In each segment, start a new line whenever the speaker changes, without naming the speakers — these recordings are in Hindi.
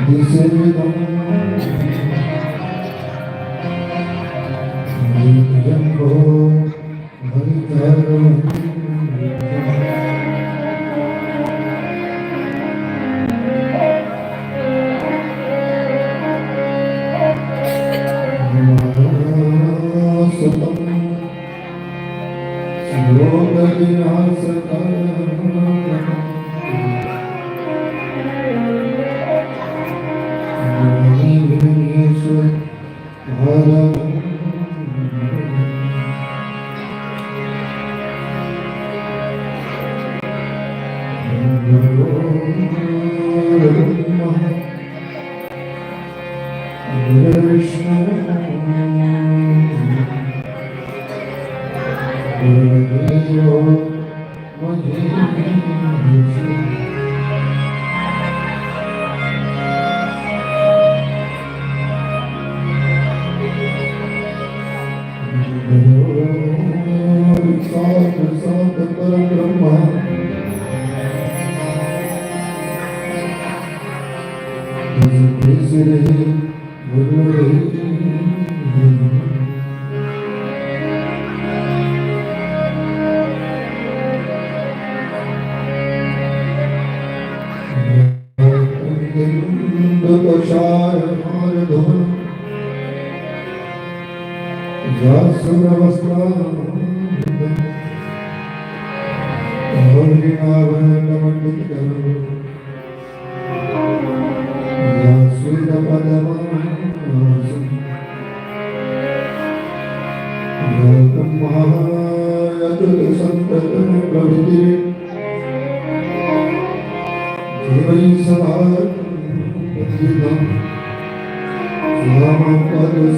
दिसेदं जम्बो भवितरो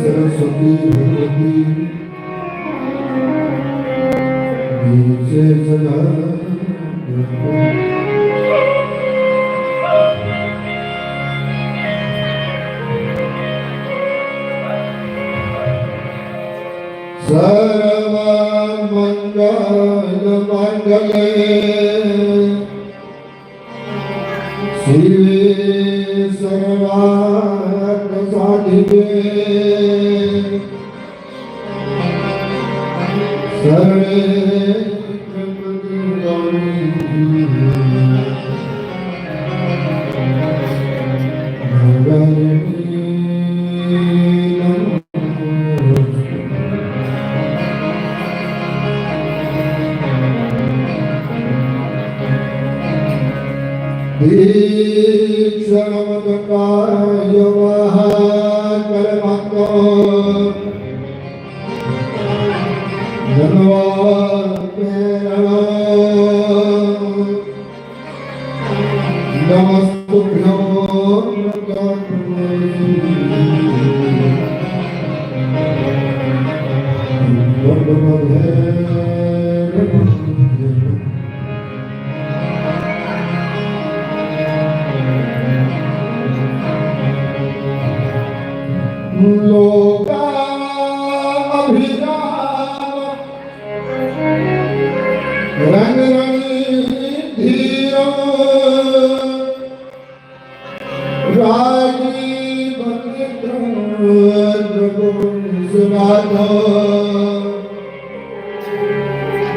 सरस्वती भगवती नीचे सजा सर्वमंगल मंगले शिवे सर्वार्थ साधिके शरणे त्र्यंबके गौरी नारायणी दीक्षामतकाय महाकर्मको नमस्तुभ्यो लोका अभिराम रंग धीरो राजीव सुनातो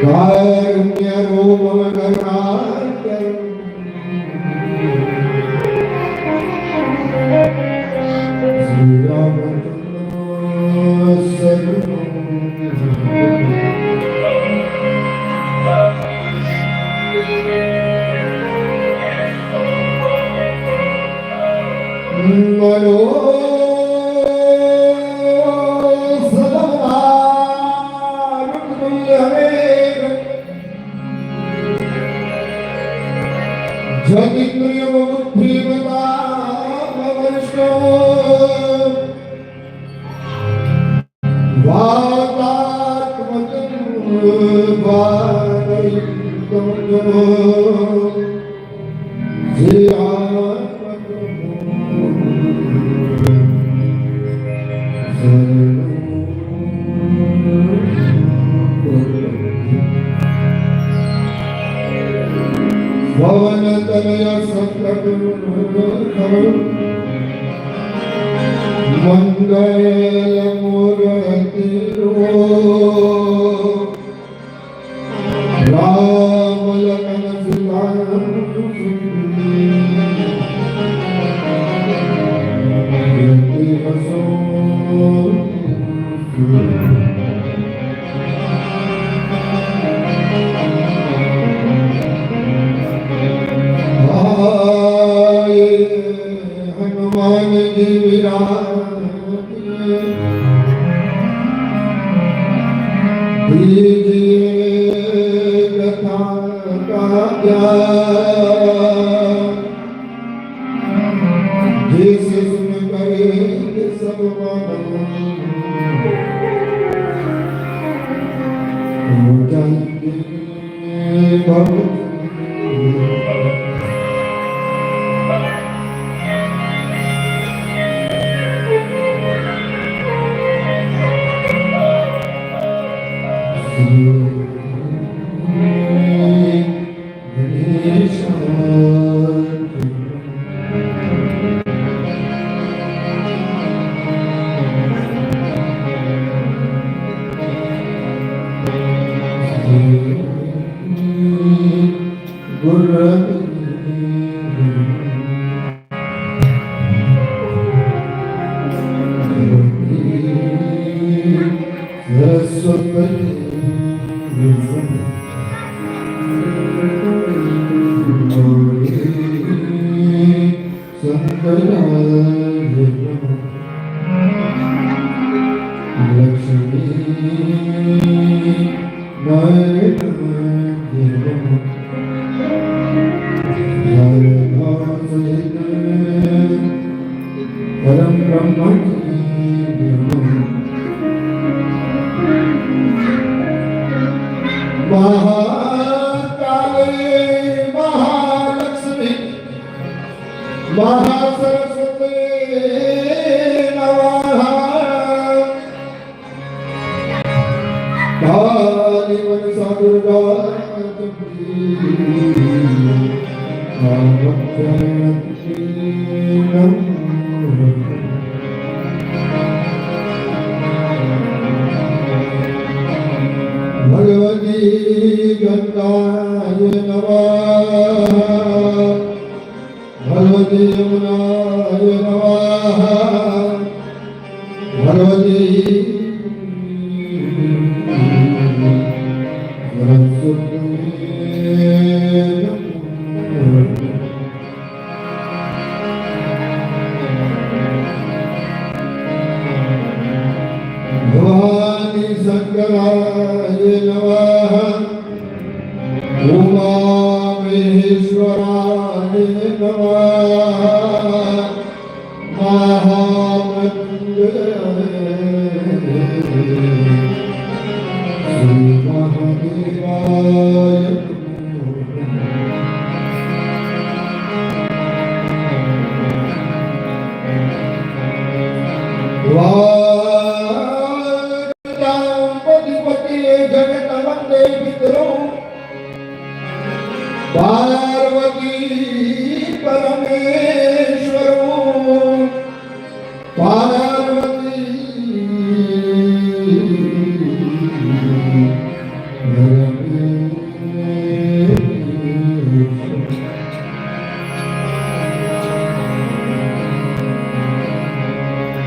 कारुण्य रूप भवन तनय संकट मंगलमूर्ति राम लखन सीता हनुमान जी दीजिए कथा का ज्ञान जिसे सुन करे सब परम ब्रह्म महाकाली महालक्ष्मी महासरस्वती नमः काली मनसा दुर्गा भगवती गंगाय नमः भगवती यमुनाय नमः भगवती भवानी शंकराय नमः उमा महेश्वराय नमः महामृत्युंजय श्री महादेवाय पार्वती परमेश्वरो पार्वती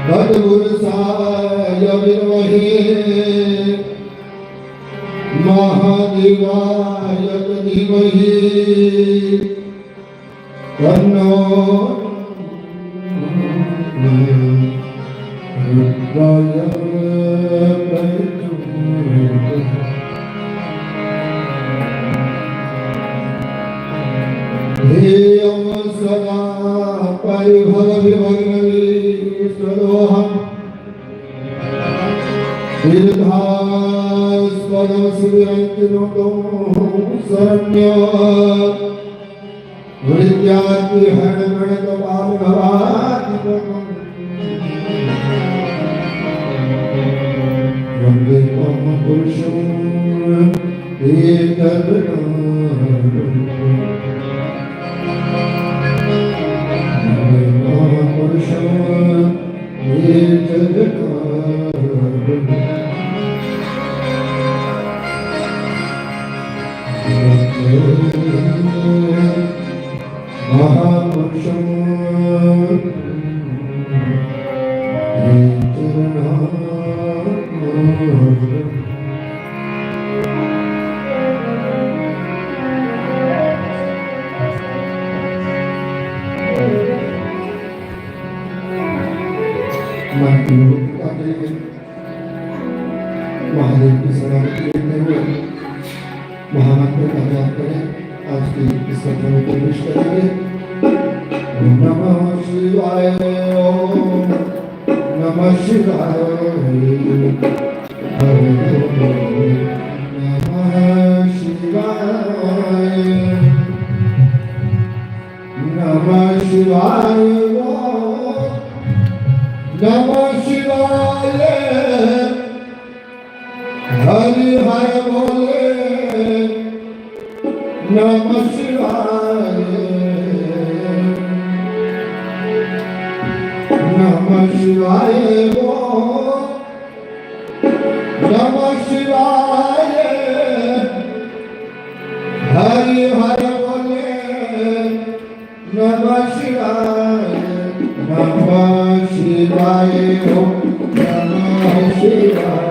तद्गुरुसाय विद्महे महादेवाय धीमहि तन्नो रुद्राय ध्येयं सदा परिभवविभग्नवीश्वरोऽहम् शरण्य विद्यार्थी हरण गणित बाल वंदे पुरुषं पुरुषं मन की मुक्ति देंगे, महादेव की सलामती लेते हुए महामंत्र का जाप करें। आज की इस सत्र में प्रवेश करेंगे। ओम नमः शिवाय, ओम नमः शिवाय, हरे नमः शिवाय, नमः शिवाय, नमः शिवाय, हरि हर बोले, नमः शिवाय, नमः शिवाय, नमः शिवाय, हरि हर बोले, नमः शिवाय, नमः शिवाय, नमः शिवाय,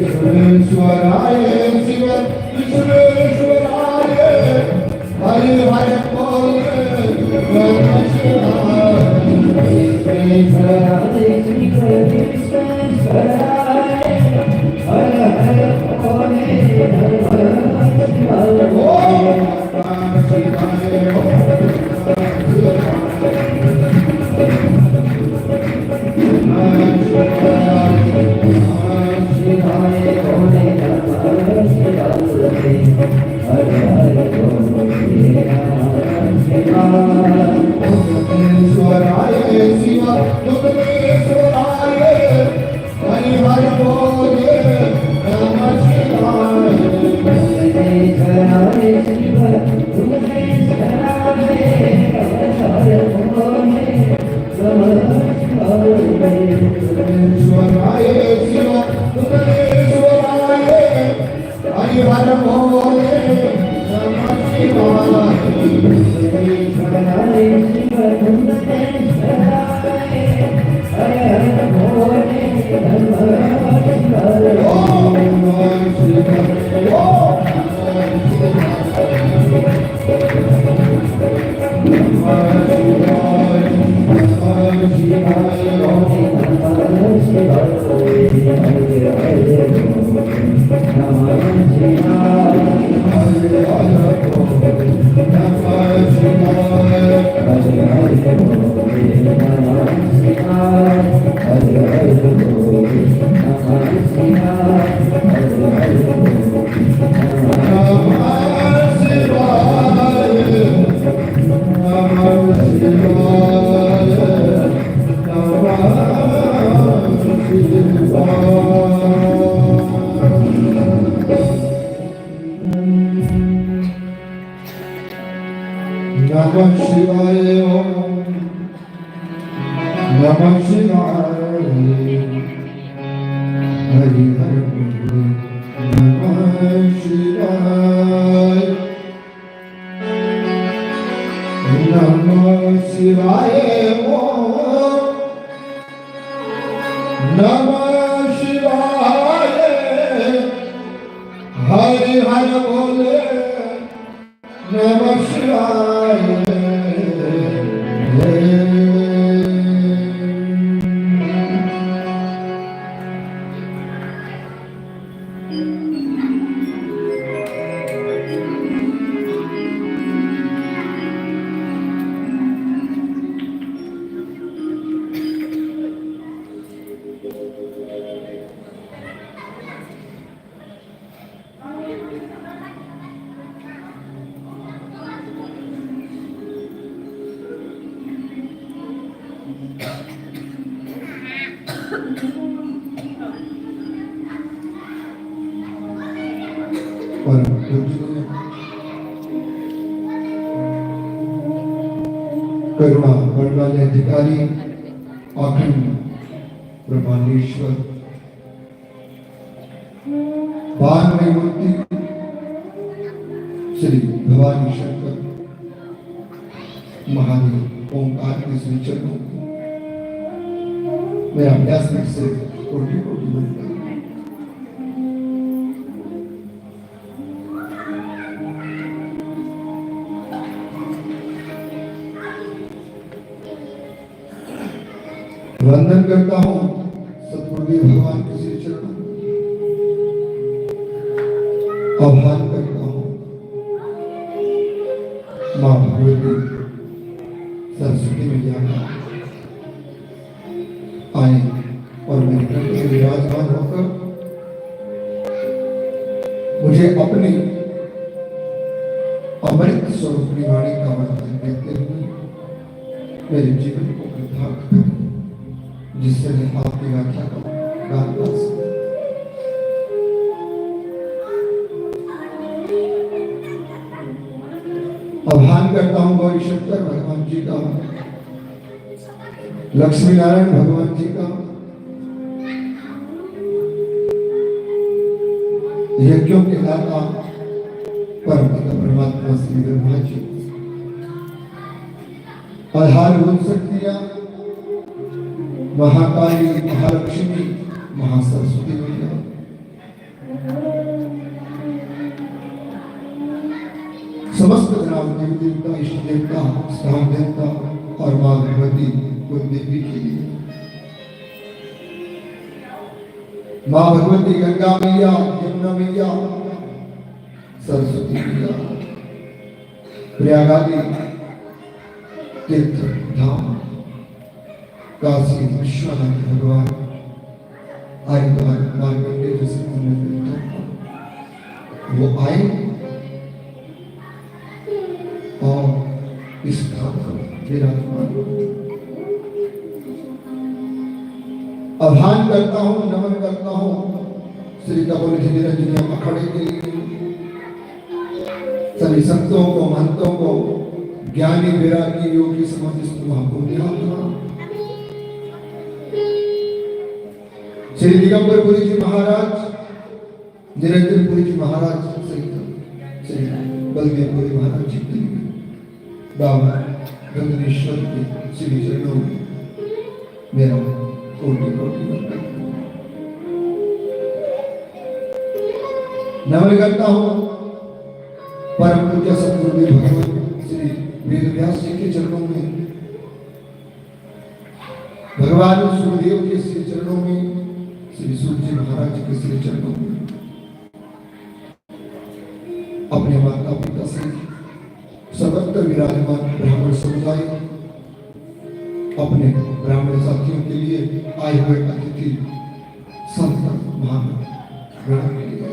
विश्वेश्वराय शिव विश्वेश्वराय हरि हरि बोल नमः शिवाय विश्वेश्वराय शिव विश्वेश्वराय हरि हरि बोल नमः शिवाय ओम नमः शिवाय नमः शिवाय हरि हरि नमः शिवाय नमः शिवाय नमः शिवाय हरि हरि बोले नमः शिवाय करुणा बड़वाले अधिकारी अखंड ब्रह्मांडेश्वर बानवे मूर्ति श्री भवानी शंकर महादेव ओंकार के श्री चरणों मैं अभ्यास से कोटि कोटि बनता वंदन करता हूं सतगुरुदेव भगवान के श्री चरणों आह्वान करता हूं मां भगवती सरस्वती मैया आए और मेरे घर में विराजमान होकर मुझे अपने अमृत स्वरूप वाणी का वरदान देते हुए मेरे जीवन को प्रभावित करें, जिससे मैं आपकी व्याख्या का गान गा सकूं। आह्वान करता हूं गौरी शंकर भगवान जी का, लक्ष्मी नारायण भगवान जी का, यज्ञों के दाता परम पिता परमात्मा श्री ब्रह्मा जी, आधारभूत शक्तियां महाकाली, महालक्ष्मी, महासरस्वती मैया, समस्त जनाब देवी देवता, इष्ट देवता, स्थान देवता और मां भगवती कुल देवी के लिए, मां भगवती गंगा मैया, यमुना मैया, सरस्वती मैया, प्रयागादि तीर्थ धाम, काशी विश्वनाथ भगवान, हरिद्वार मार्कंडेय जैसे पुण्य तीर्थों वो आए और इस धाम को विराजमान। आह्वान करता हूँ, नमन करता हूँ श्री कपिल निरंजन अखाड़े के लिए, सभी संतों को, महंतों को, ज्ञानी वैरागी योगी समाधिस्थ महापुण्यात्मा श्री दिगंबरपुरी जी महाराज, निरंजनपुरी जी महाराज सहित श्री बलदेवपुरी महाराज जी के लिए बाबा गंगेश्वर के श्री चरणों में मेरा कोटि कोटि नमन करता हूँ परम पूज्य सतगुरुदेव भगवान श्री वेदव्यास जी के चरणों में, भगवान सुखदेव के श्री चरणों में, श्री सूर्य जी महाराज के श्री चरणों में, अपने माता पिता से सर्वत्र विराजमान ब्राह्मण समुदाय, अपने ब्राह्मण साथियों के लिए आए हुए अतिथि संत महान गण के लिए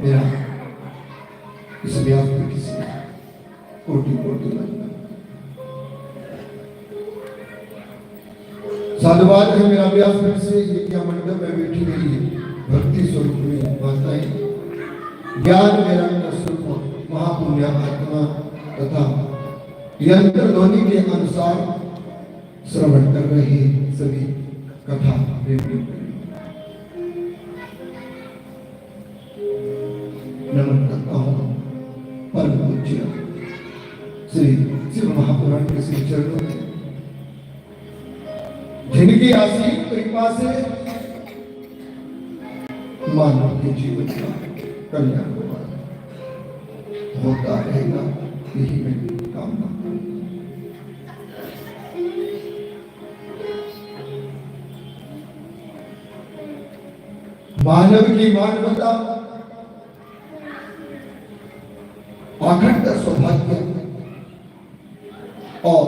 मेरा इस व्यास में किसी कोटि कोटि साधुवाद है। मेरा व्यास फिर से ये क्या मंडप में बैठी हुई भक्ति स्वरूप में माताएं, ज्ञान मेरा स्वरूप महापुण्य आत्मा तथा यंत्र ध्वनि के अनुसार श्रवण कर रहे सभी कथा प्रेमी नमन करता हूँ परम पूज्य श्री शिव महापुराण के श्री चरणों में, जिनकी आशीष कृपा से मानव के जीवन का कल्याण होता रहेगा, यही मेरी कामना। मानव की मानवता, अखंड सौभाग्य और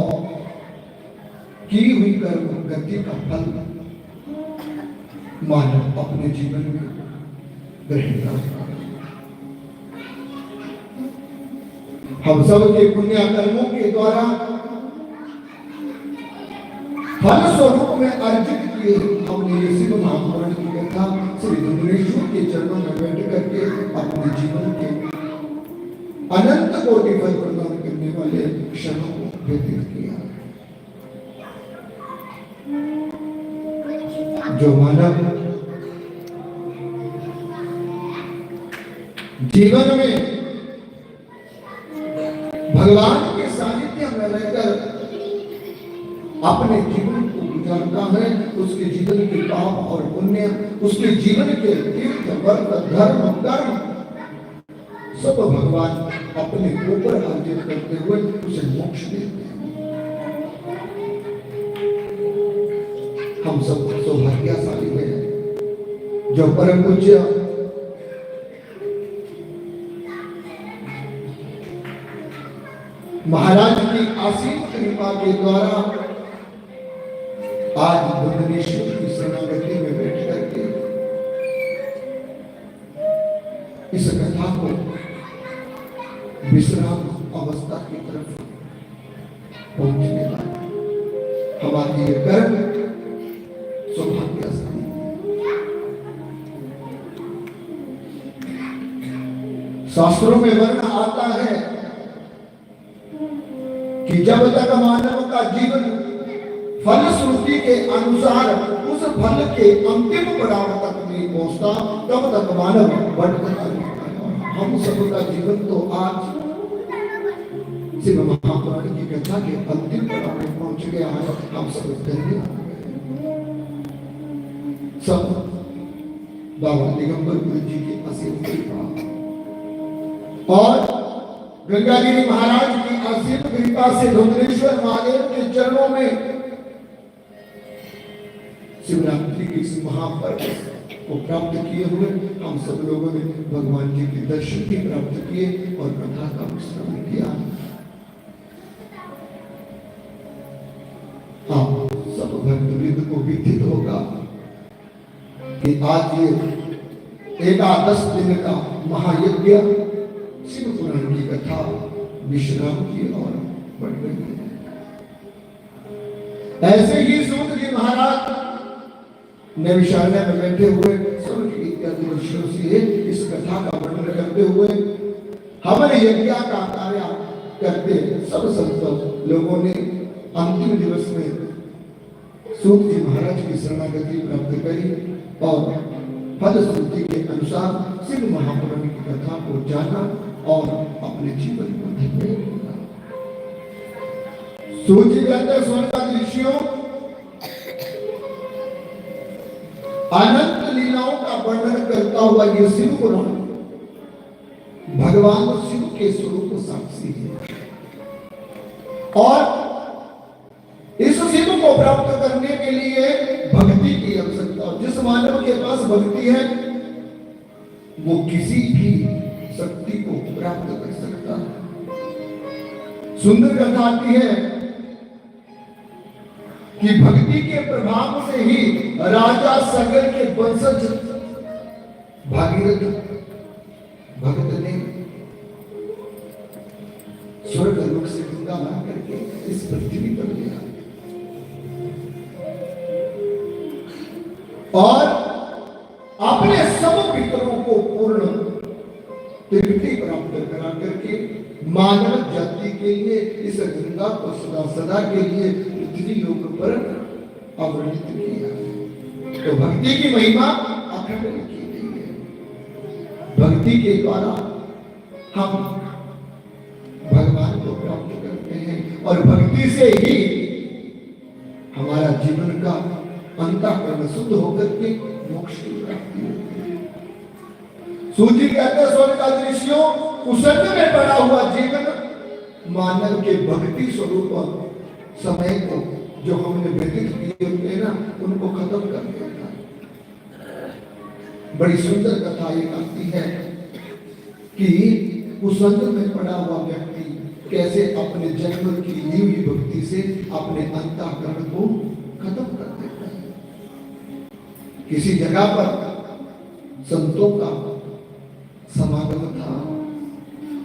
की हुई कर्म गति का फल मानव अपने जीवन में ग्रहण करता है। हम सब के पुण्य कर्मों के द्वारा फल स्वरूप में अर्जित किए हमने ये शिव महापुराण की कथा श्री गंगेश्वर के चरणों में बैठ करके अपने जीवन के अनंत कोटि फल प्रदान करने वाले क्षणों को व्यतीत किया। जो मानव जीवन में भगवान के सानिध्य में रहकर अपने जीवन को गुजारता है, उसके जीवन के पाप और पुण्य, उसके जीवन के तीर्थ व्रत धर्म कर्म सब भगवान अपने ऊपर अर्जित करते हुए उसे मोक्ष देते हैं। हम सब सौभाग्यशाली हैं जो परम पूज्य महाराज की आसीन कृपा के द्वारा आज भुवनेश्वर की शरणागति में बैठ करके इस कथा को विश्राम अवस्था की तरफ पहुंचने का हमारे ये कर्म सौभाग्यशाली। शास्त्रों में वर्ण आता है कि जब तक मानव का जीवन फल श्रुति के अनुसार उस फल के अंतिम पड़ाव तक नहीं पहुंचता, तब तक मानव भटकता रहता है। हम सबका जीवन तो आज शिव महापुराण की कथा के अंतिम पड़ाव में पहुंच गया है। हम सब धन्य सब बाबा दिगंबरपुरी जी की असीम कृपा और गंगागिरी महाराज की असीम कृपा से धुंधलेश्वर महादेव के चरणों में शिवरात्रि के इस महापर्व को प्राप्त किए हुए हम सब लोगों ने भगवान जी के दर्शन भी प्राप्त किए और कथा का श्रवण किया। आप सब भक्तवृंद को विदित होगा कि आज ये एकादश दिन का महायज्ञ शिव पुराण की कथा विश्राम की और बढ़ रही है। ऐसे ही सूत जी महाराज नैमिषारण्य में बैठे हुए स्वर्ग इत्यादि ऋषियों से इस कथा का वर्णन करते हुए हमारे यज्ञ का कार्य करते सब संत लोगों ने अंतिम दिवस में सूत जी महाराज की शरणागति प्राप्त करी और फलश्रुति के अनुसार शिव महापुराण की कथा को जाना और अपने जीवन को धन्य किया। सूत जी कहते स्वर्ग ऋषियों अनंत लीलाओं का वर्णन करता हुआ यह शिव पुराण भगवान शिव के स्वरूप साक्षी है और इस शिव को प्राप्त करने के लिए भक्ति की आवश्यकता। जिस मानव के पास भक्ति है वो किसी भी शक्ति को प्राप्त कर सकता है। सुंदर कथा आती है कि भक्ति के प्रभाव से ही राजा सगर के वंशज भागीरथ भक्त ने स्वर्ग लोक से गंगा ला करके इस पृथ्वी पर लिया और अपने सब पितरों को पूर्ण तृप्ति प्राप्त करा करके मानव जाति के लिए इस गंगा को सदा सदा के लिए पृथ्वी लोक पर अवतरित किया। तो भक्ति की महिमा अखंड की गई है। भक्ति के द्वारा हम भगवान को प्राप्त करते हैं और भक्ति से ही हमारा जीवन का अंतःकरण शुद्ध होकर के मोक्ष की प्राप्ति होती है। सूची कहते हैं स्वर्ग का दृश्यों कुसंग में पड़ा हुआ जीवन मानव के भक्ति स्वरूप समय को जो हमने व्यतीत किए होते ना उनको खत्म कर देता है। बड़ी सुंदर कथा ये आती है कि कुसंग में पड़ा हुआ व्यक्ति कैसे अपने जन्म की ली हुई भक्ति से अपने अंतःकरण को खत्म कर देता है। किसी जगह पर संतों का समागम था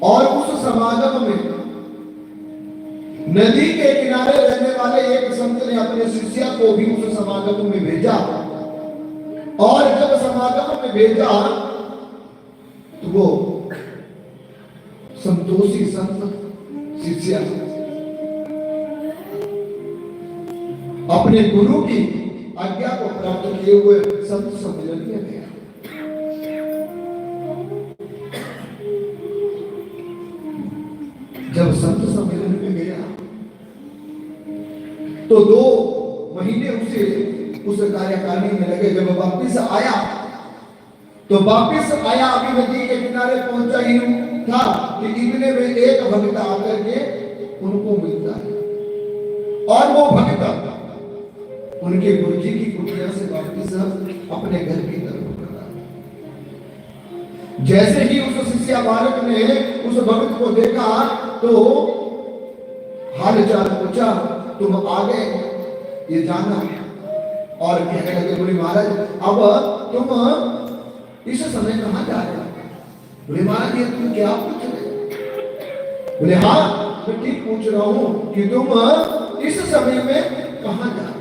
और उस समागम में नदी के किनारे रहने वाले एक संत ने अपने शिष्य को भी उस समागम में भेजा और जब समागम में भेजा तो वो संतोषी संत शिष्य अपने गुरु की आज्ञा को प्राप्त किए हुए संत सम्मेलन में गया। जब संत सम्मेलन में गया तो 2 महीने उसे उस कार्यकारिणी में लगे। जब वापिस आया तो वापिस आया अभी नदी के किनारे पहुंचा ही था कि इतने में एक भक्त आकर के उनको मिलता है और वो भक्त उनके गुरुजी की कुटिया से वापिस अपने घर की तरफ बढ़ा। जैसे ही उस शिष्य बालक ने उस भक्त को देखा तो हाल चाल पूछा, तुम आ गए ये जाना, और कहने लगे बोले महाराज अब तुम इस समय कहां जा रहे हो? बोले महाराज ये तुम क्या पूछ रहे? बोले हाँ मैं ठीक पूछ रहा हूं कि तुम इस समय में कहां जा रहे हो?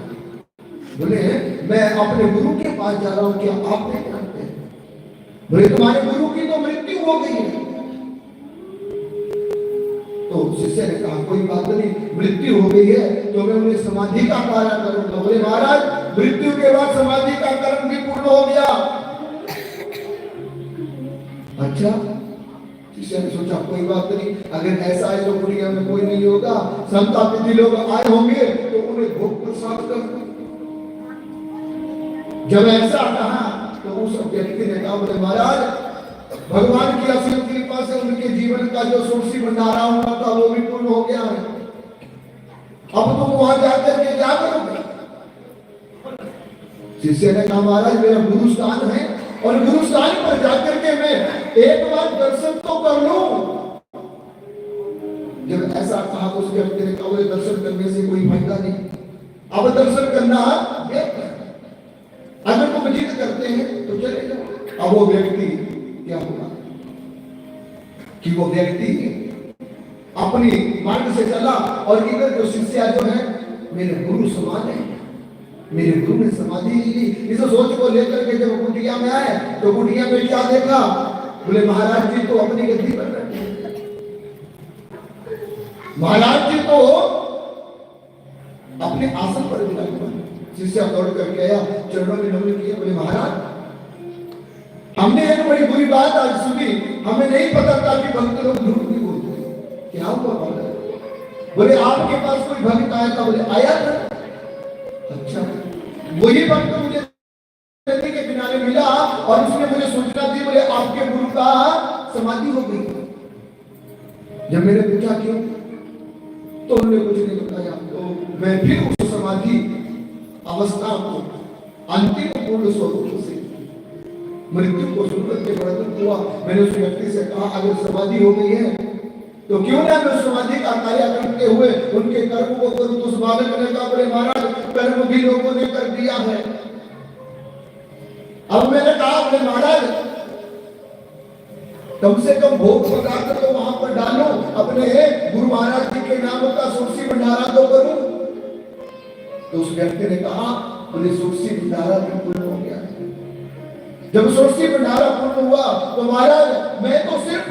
बोले मैं अपने गुरु के पास जा रहा हूं, क्या आप नहीं जानते? बोले तुम्हारे गुरु की तो मृत्यु हो गई है। तो शिष्य ने कहा कोई बात नहीं, मृत्यु हो गई है तो मैं उन्हें समाधि का कार्य करूंगा। बोले महाराज मृत्यु के बाद समाधि का कर्म भी पूर्ण हो गया। अच्छा, शिष्य ने सोचा कोई बात नहीं, अगर ऐसा है तो दुनिया में कोई नहीं होगा, संत अतिथि लोग आए होंगे तो उन्हें भोग प्रसाद कर दो। जब ऐसा कहा तो उस व्यक्ति ने कहा बोले महाराज भगवान की असीम कृपा से उनके जीवन का जो सोर्सी भंडारा हुआ था वो भी पूर्ण हो गया है। अब तुम वहां जाकर के क्या करोगे? शिष्य ने कहा महाराज मेरा गुरु स्थान है और गुरु स्थान पर जाकर के मैं एक बार दर्शन तो कर लूं। जब ऐसा कहा तो उस व्यक्ति ने कहा दर्शन करने से कोई फायदा नहीं, अब दर्शन करना अगर तुम जिद करते हैं तो चले जाओ। अब वो व्यक्ति क्या होगा कि वो व्यक्ति अपनी मार्ग से चला और इधर जो शिष्य जो है मेरे गुरु समान है, मेरे गुरु ने समाधि ली। इस सोच को लेकर के जब कुटिया में आए तो कुटिया में क्या देखा? बोले महाराज जी तो अपनी गद्दी पर बैठे हैं। महाराज जी तो अपने आसन पर विराजमान। शिष्य दौड़ करके आया, चरणों में नमन किया, बोले महाराज हमने एक बड़ी बुरी बात आज सुनी, हमें नहीं पता था कि भक्त लोग झूठ नहीं बोलते। क्या हुआ? बोले आपके पास कोई भक्त आया था? बोले आया था। अच्छा, वही भक्त मुझे नदी के किनारे मिला और उसने मुझे सूचना दी, बोले आपके गुरु का समाधि हो गई। जब मैंने पूछा क्यों तो उन्होंने कुछ नहीं बताया। तो मैं फिर उस समाधि अवस्था को अंतिम पूर्ण स्वरूप से मृत्यु को सुनकर के बड़ा दुख हुआ। मैंने उस व्यक्ति से कहा अगर समाधि हो गई है तो क्यों ना मैं समाधि का कार्य करते हुए उनके कर्म को करूं। तो उस बालक ने कहा बोले महाराज कर्म भी लोगों ने कर दिया है। अब मैंने कहा बोले महाराज कम से कम भोग पदार्थ तो वहां पर डालो, अपने गुरु महाराज जी के नाम का सुरसी भंडारा तो करूं। तो उस व्यक्ति ने कहा बोले सुरसी भंडारा भी पूर्ण हो गया। जब सुरसी भंडारा पूर्ण हुआ तो महाराज मैं तो सिर्फ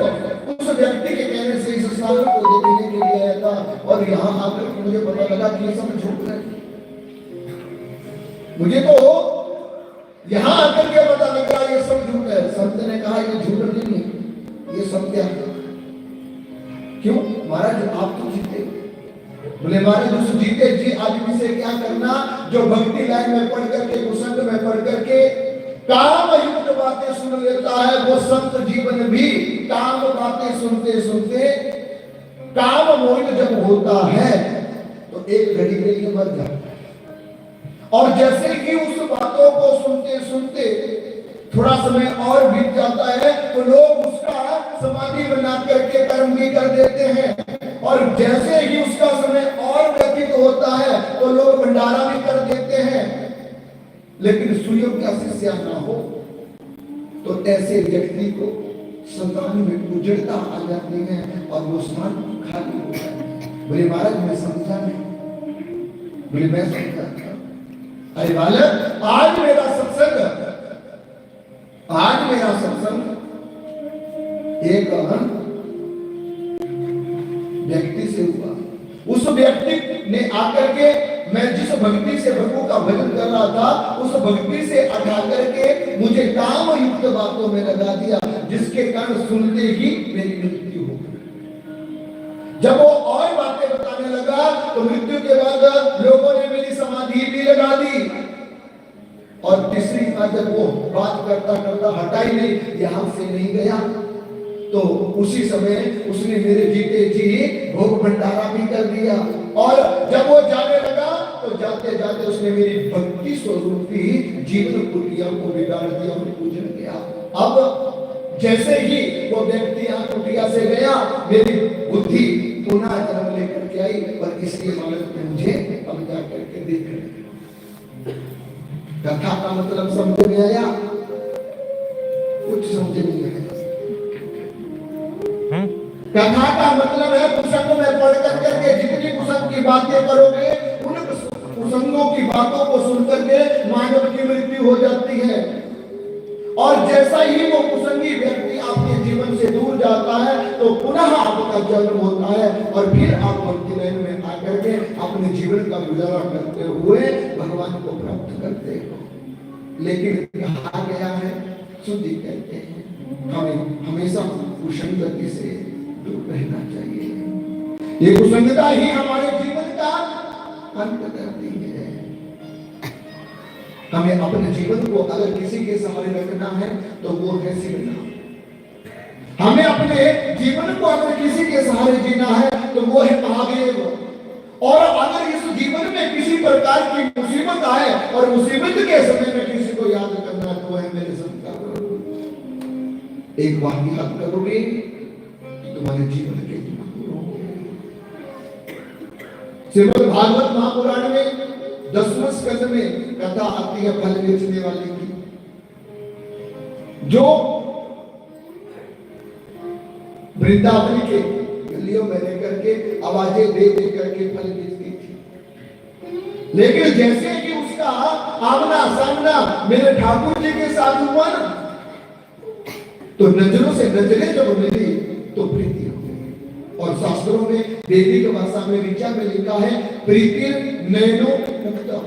उस व्यक्ति के कहने से इस स्थान को देखने के लिए आया था और यहाँ आकर मुझे पता लगा कि ये सब झूठ है। मुझे तो यहाँ आकर के पता लगा ये सब झूठ है। संत ने कहा ये झूठ नहीं है, ये सत्य है। क्यों? महाराज आप तो जीते। बोले महाराज उस जीते जी आदमी से क्या करना जो भक्ति लाइन में पढ़ करके कुसंग में पढ़ करके काम युक्त बातें सुन लेता है, वो संत जीवन भी काम बातें सुनते सुनते काम मोहित जब होता है तो एक घड़ी के लिए मर जाता है। और जैसे कि उस बातों को सुनते सुनते थोड़ा समय और बीत जाता है तो लोग उसका समाधि बना करके कर्म भी कर देते हैं और जैसे ही उसका समय और व्यतीत होता है तो लोग भंडारा भी कर देते हैं। लेकिन सुयोग्य शिष्य ना हो तो ऐसे व्यक्ति को संतान में उजड़ता आ जाती है और वो स्थान खाली हो जाता है। बोले महाराज मैं समझा नहीं। बोले मैं समझा। अरे बालक आज मेरा सत्संग एक व्यक्ति से हुआ। उस व्यक्ति ने आकर के मैं जिस भक्ति से प्रभु का भजन कर रहा था उस भक्ति से हटा करके मुझे काम युक्त बातों में लगा दिया जिसके कारण सुनते ही मेरी मृत्यु हो गई। जब वो और बातें बताने लगा तो मृत्यु के बाद लोगों ने मेरी समाधि भी लगा दी और तीसरी बार जब वो बात करता करता हटा ही नहीं, यहां से नहीं गया तो उसी समय उसने मेरे जीते जी भोग भंडारा भी कर दिया। और जब वो जाने लगा तो जाते जाते उसने मेरी भक्ति स्वरूपी जीवन कुटिया को बिगाड़ दिया और पूजन किया। अब जैसे ही वो व्यक्ति कुटिया से गया मेरी बुद्धि पुनः जन्म लेकर के आई और इसके मालूम में मुझे अब जा करके देख रहे। कथा का मतलब समझ में आया? कुछ समझ नहीं आया। कथा का मतलब है कुसंग में पढ़ करके जितनी कुसंग की बातें करोगे उन कुसंगों की बातों को सुनकर के मानव की मृत्यु हो जाती है। और जैसा ही वो कुसंगी व्यक्ति आपके जीवन से दूर जाता है तो पुनः आपका जन्म होता है और फिर आप भक्ति लाइन में आकर के अपने जीवन का गुजारा करते हुए भगवान को प्राप्त करते हो। लेकिन कहा गया है शुद्धि कहते हैं हमें हमेशा कुसंगति से दूर रहना चाहिए। ये कुसंगता ही हमारे जीवन का अंत करती है। हमें अपने जीवन को अगर किसी के सहारे रखना है तो वो है शिव नाम। हमें अपने जीवन को अगर किसी के सहारे जीना है तो वो है महादेव। और अगर इस जीवन में किसी प्रकार की मुसीबत आए और मुसीबत के समय में किसी को याद करना तो है मेरे संतान, एक बार याद करोगे तुम्हारे जीवन के दुख दूर होंगे। श्रीमद् भागवत महापुराण में 10वें स्कंद में कथा आती है फल बेचने वाले की, जो वृंदावन के गलियों में रह करके आवाजें दे दे करके फल बेचती थी। लेकिन जैसे कि उसका आमना सामना मेरे ठाकुर जी के साथ हुआ ना, तो नजरों से नजरें जब मिली तो प्रीति हो गई। और शास्त्रों में देवी की भाषा में ऋचा में लिखा है प्रीति नैनो मुक्ता,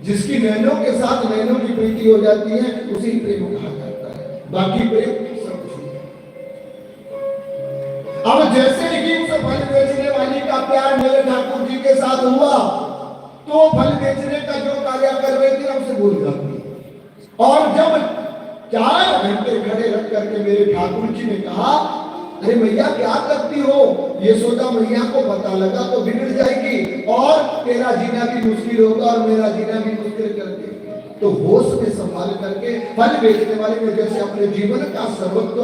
जिसकी नैनों के साथ नैनों की प्रीति हो जाती है उसे ही प्रेम कहा जाता है, बाकी प्रेम सब कुछ। अब जैसे ही उस फल बेचने वाली का प्यार मेरे ठाकुर जी के साथ हुआ तो फल बेचने का जो कार्य कर रहे थे हमसे भूल जाती। और जब 4 घंटे खड़े रख करके मेरे ठाकुर जी ने कहा अरे मैया क्या करती हो, ये सोचा मैया को पता लगा तो बिगड़ जाएगी और तेरा जीना भी मुश्किल होगा और मेरा जीना भी मुश्किल कर देगी। तो होश में संभाल करके फल बेचने वाले ने जैसे अपने जीवन का सर्वस्व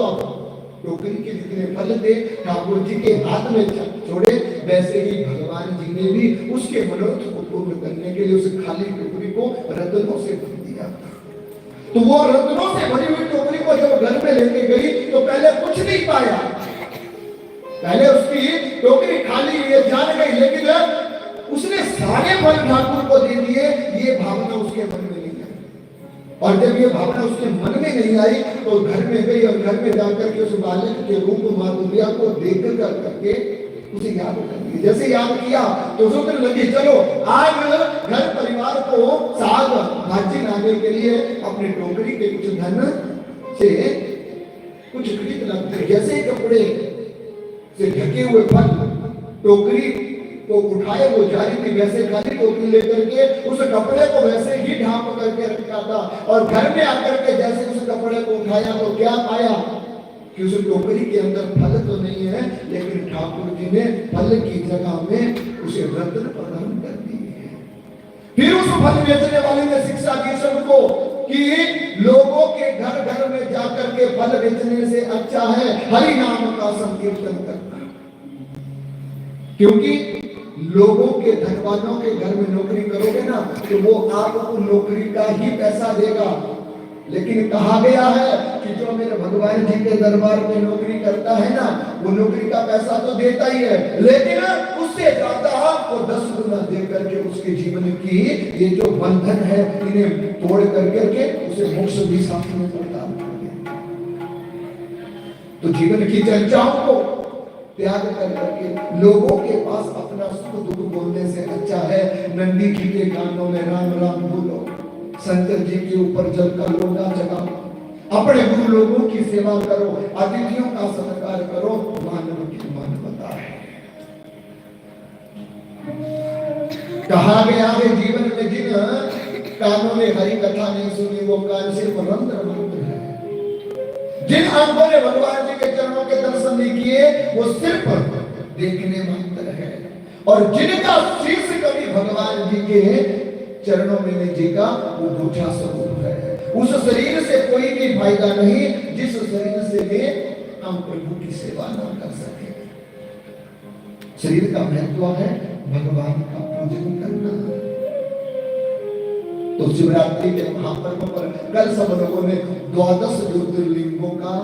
टोकरी के जितने फल थे ठाकुर जी के हाथ में छोड़े, वैसे ही भगवान जी ने भी उसके मनोरथ को पूर्ण करने के लिए उस खाली टोकरी को रत्नों से भर दिया। तो वो रत्नों से भरी हुई टोकरी को जब घर में लेके गई तो पहले कुछ नहीं पाया, पहले उसकी टोकरी खाली ये जान गई, लेकिन उसने सारे फल ठाकुर को दे दिए। ये भावना उसके मन में नहीं आई, और जब ये भावना उसके मन में नहीं आई तो घर में गई और घर में जाकर के उस बालक के रूप माधुर्या को देख कर करके उसे याद कर लिया। जैसे याद किया तो सोचने लगी चलो आज घर परिवार को साग भाजी लाने के लिए अपने टोकरी के कुछ धन से कुछ खरीद लाते। जैसे कपड़े से ढके हुए फल टोकरी को उठाए वो जा रही थी, वैसे खाली टोकरी लेकर के उस कपड़े को वैसे ही ढांप करके रखा था। और घर में आकर के जैसे उस कपड़े को उठाया तो क्या पाया कि उस टोकरी के अंदर फल तो नहीं है, लेकिन ठाकुर जी ने फल की जगह में उसे रत्न प्रदान कर दिए। फिर उस फल बेचने वाले ने शिक्षा दी सबको कि लोगों के घर घर में जाकर के फल बेचने से अच्छा है हरि नाम का संकीर्तन करना, क्योंकि लोगों के धनवानों के घर में नौकरी करोगे ना तो वो आपको नौकरी का ही पैसा देगा। लेकिन कहा गया है कि जो मेरे भगवान जी के दरबार में नौकरी करता है ना वो नौकरी का पैसा तो देता ही है, लेकिन उससे ज्यादा वो 10 गुना दे करके उसके जीवन की ये जो बंधन है इन्हें तोड़ करके उसे मोक्ष भी साथ में प्रदान कर। तो जीवन की चर्चाओं को त्याग कर करके लोगों के पास अपना सुख दुख बोलने से अच्छा है नंदी जी के कानों में राम राम बोलो, शंकर जी के ऊपर जल का लोटा जगाओ, अपने गुरु लोगों की सेवा करो, अतिथियों का सत्कार करो, मानव की मानवता है। कहा गया है जीवन में जिन कानों ने हरि कथा नहीं सुनी वो कान सिर्फ रंध्र मंत्र है, जिन आंखों ने भगवान जी के चरणों के दर्शन नहीं किए वो सिर्फ देखने मात्र है, और जिनका शीर्ष कभी भगवान जी के चरणों में नहीं झुका वो बूझा स्वरूप है। उस शरीर से कोई भी फायदा नहीं जिस शरीर से हम प्रभु की सेवा न कर सके। शरीर का महत्व है भगवान का पूजन करना। तो शिवरात्रि के महापर्व पर कल सब लोगों ने 12 ज्योतिर्लिंगों का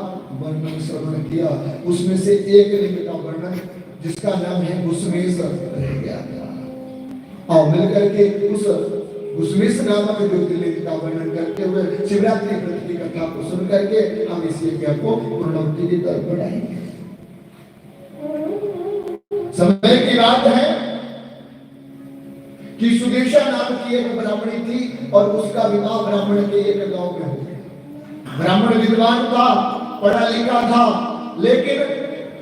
वर्णन श्रवण किया, उसमें से एक लिंग का वर्णन जिसका नाम है घुसमेश्वर रह गया था। और मिलकर के उस घुसमेश्वर नामक ज्योतिर्लिंग का वर्णन करते हुए शिवरात्रि व्रत की कथा को सुन करके हम इस यज्ञ को पूर्णाहुति की तरफ बढ़ाएंगे। समय की बात है कि सुदेशा नाम की एक ब्राह्मणी थी और उसका विवाह ब्राह्मण के एक गांव में हो गया। ब्राह्मण विद्वान था, पढ़ा लिखा था, लेकिन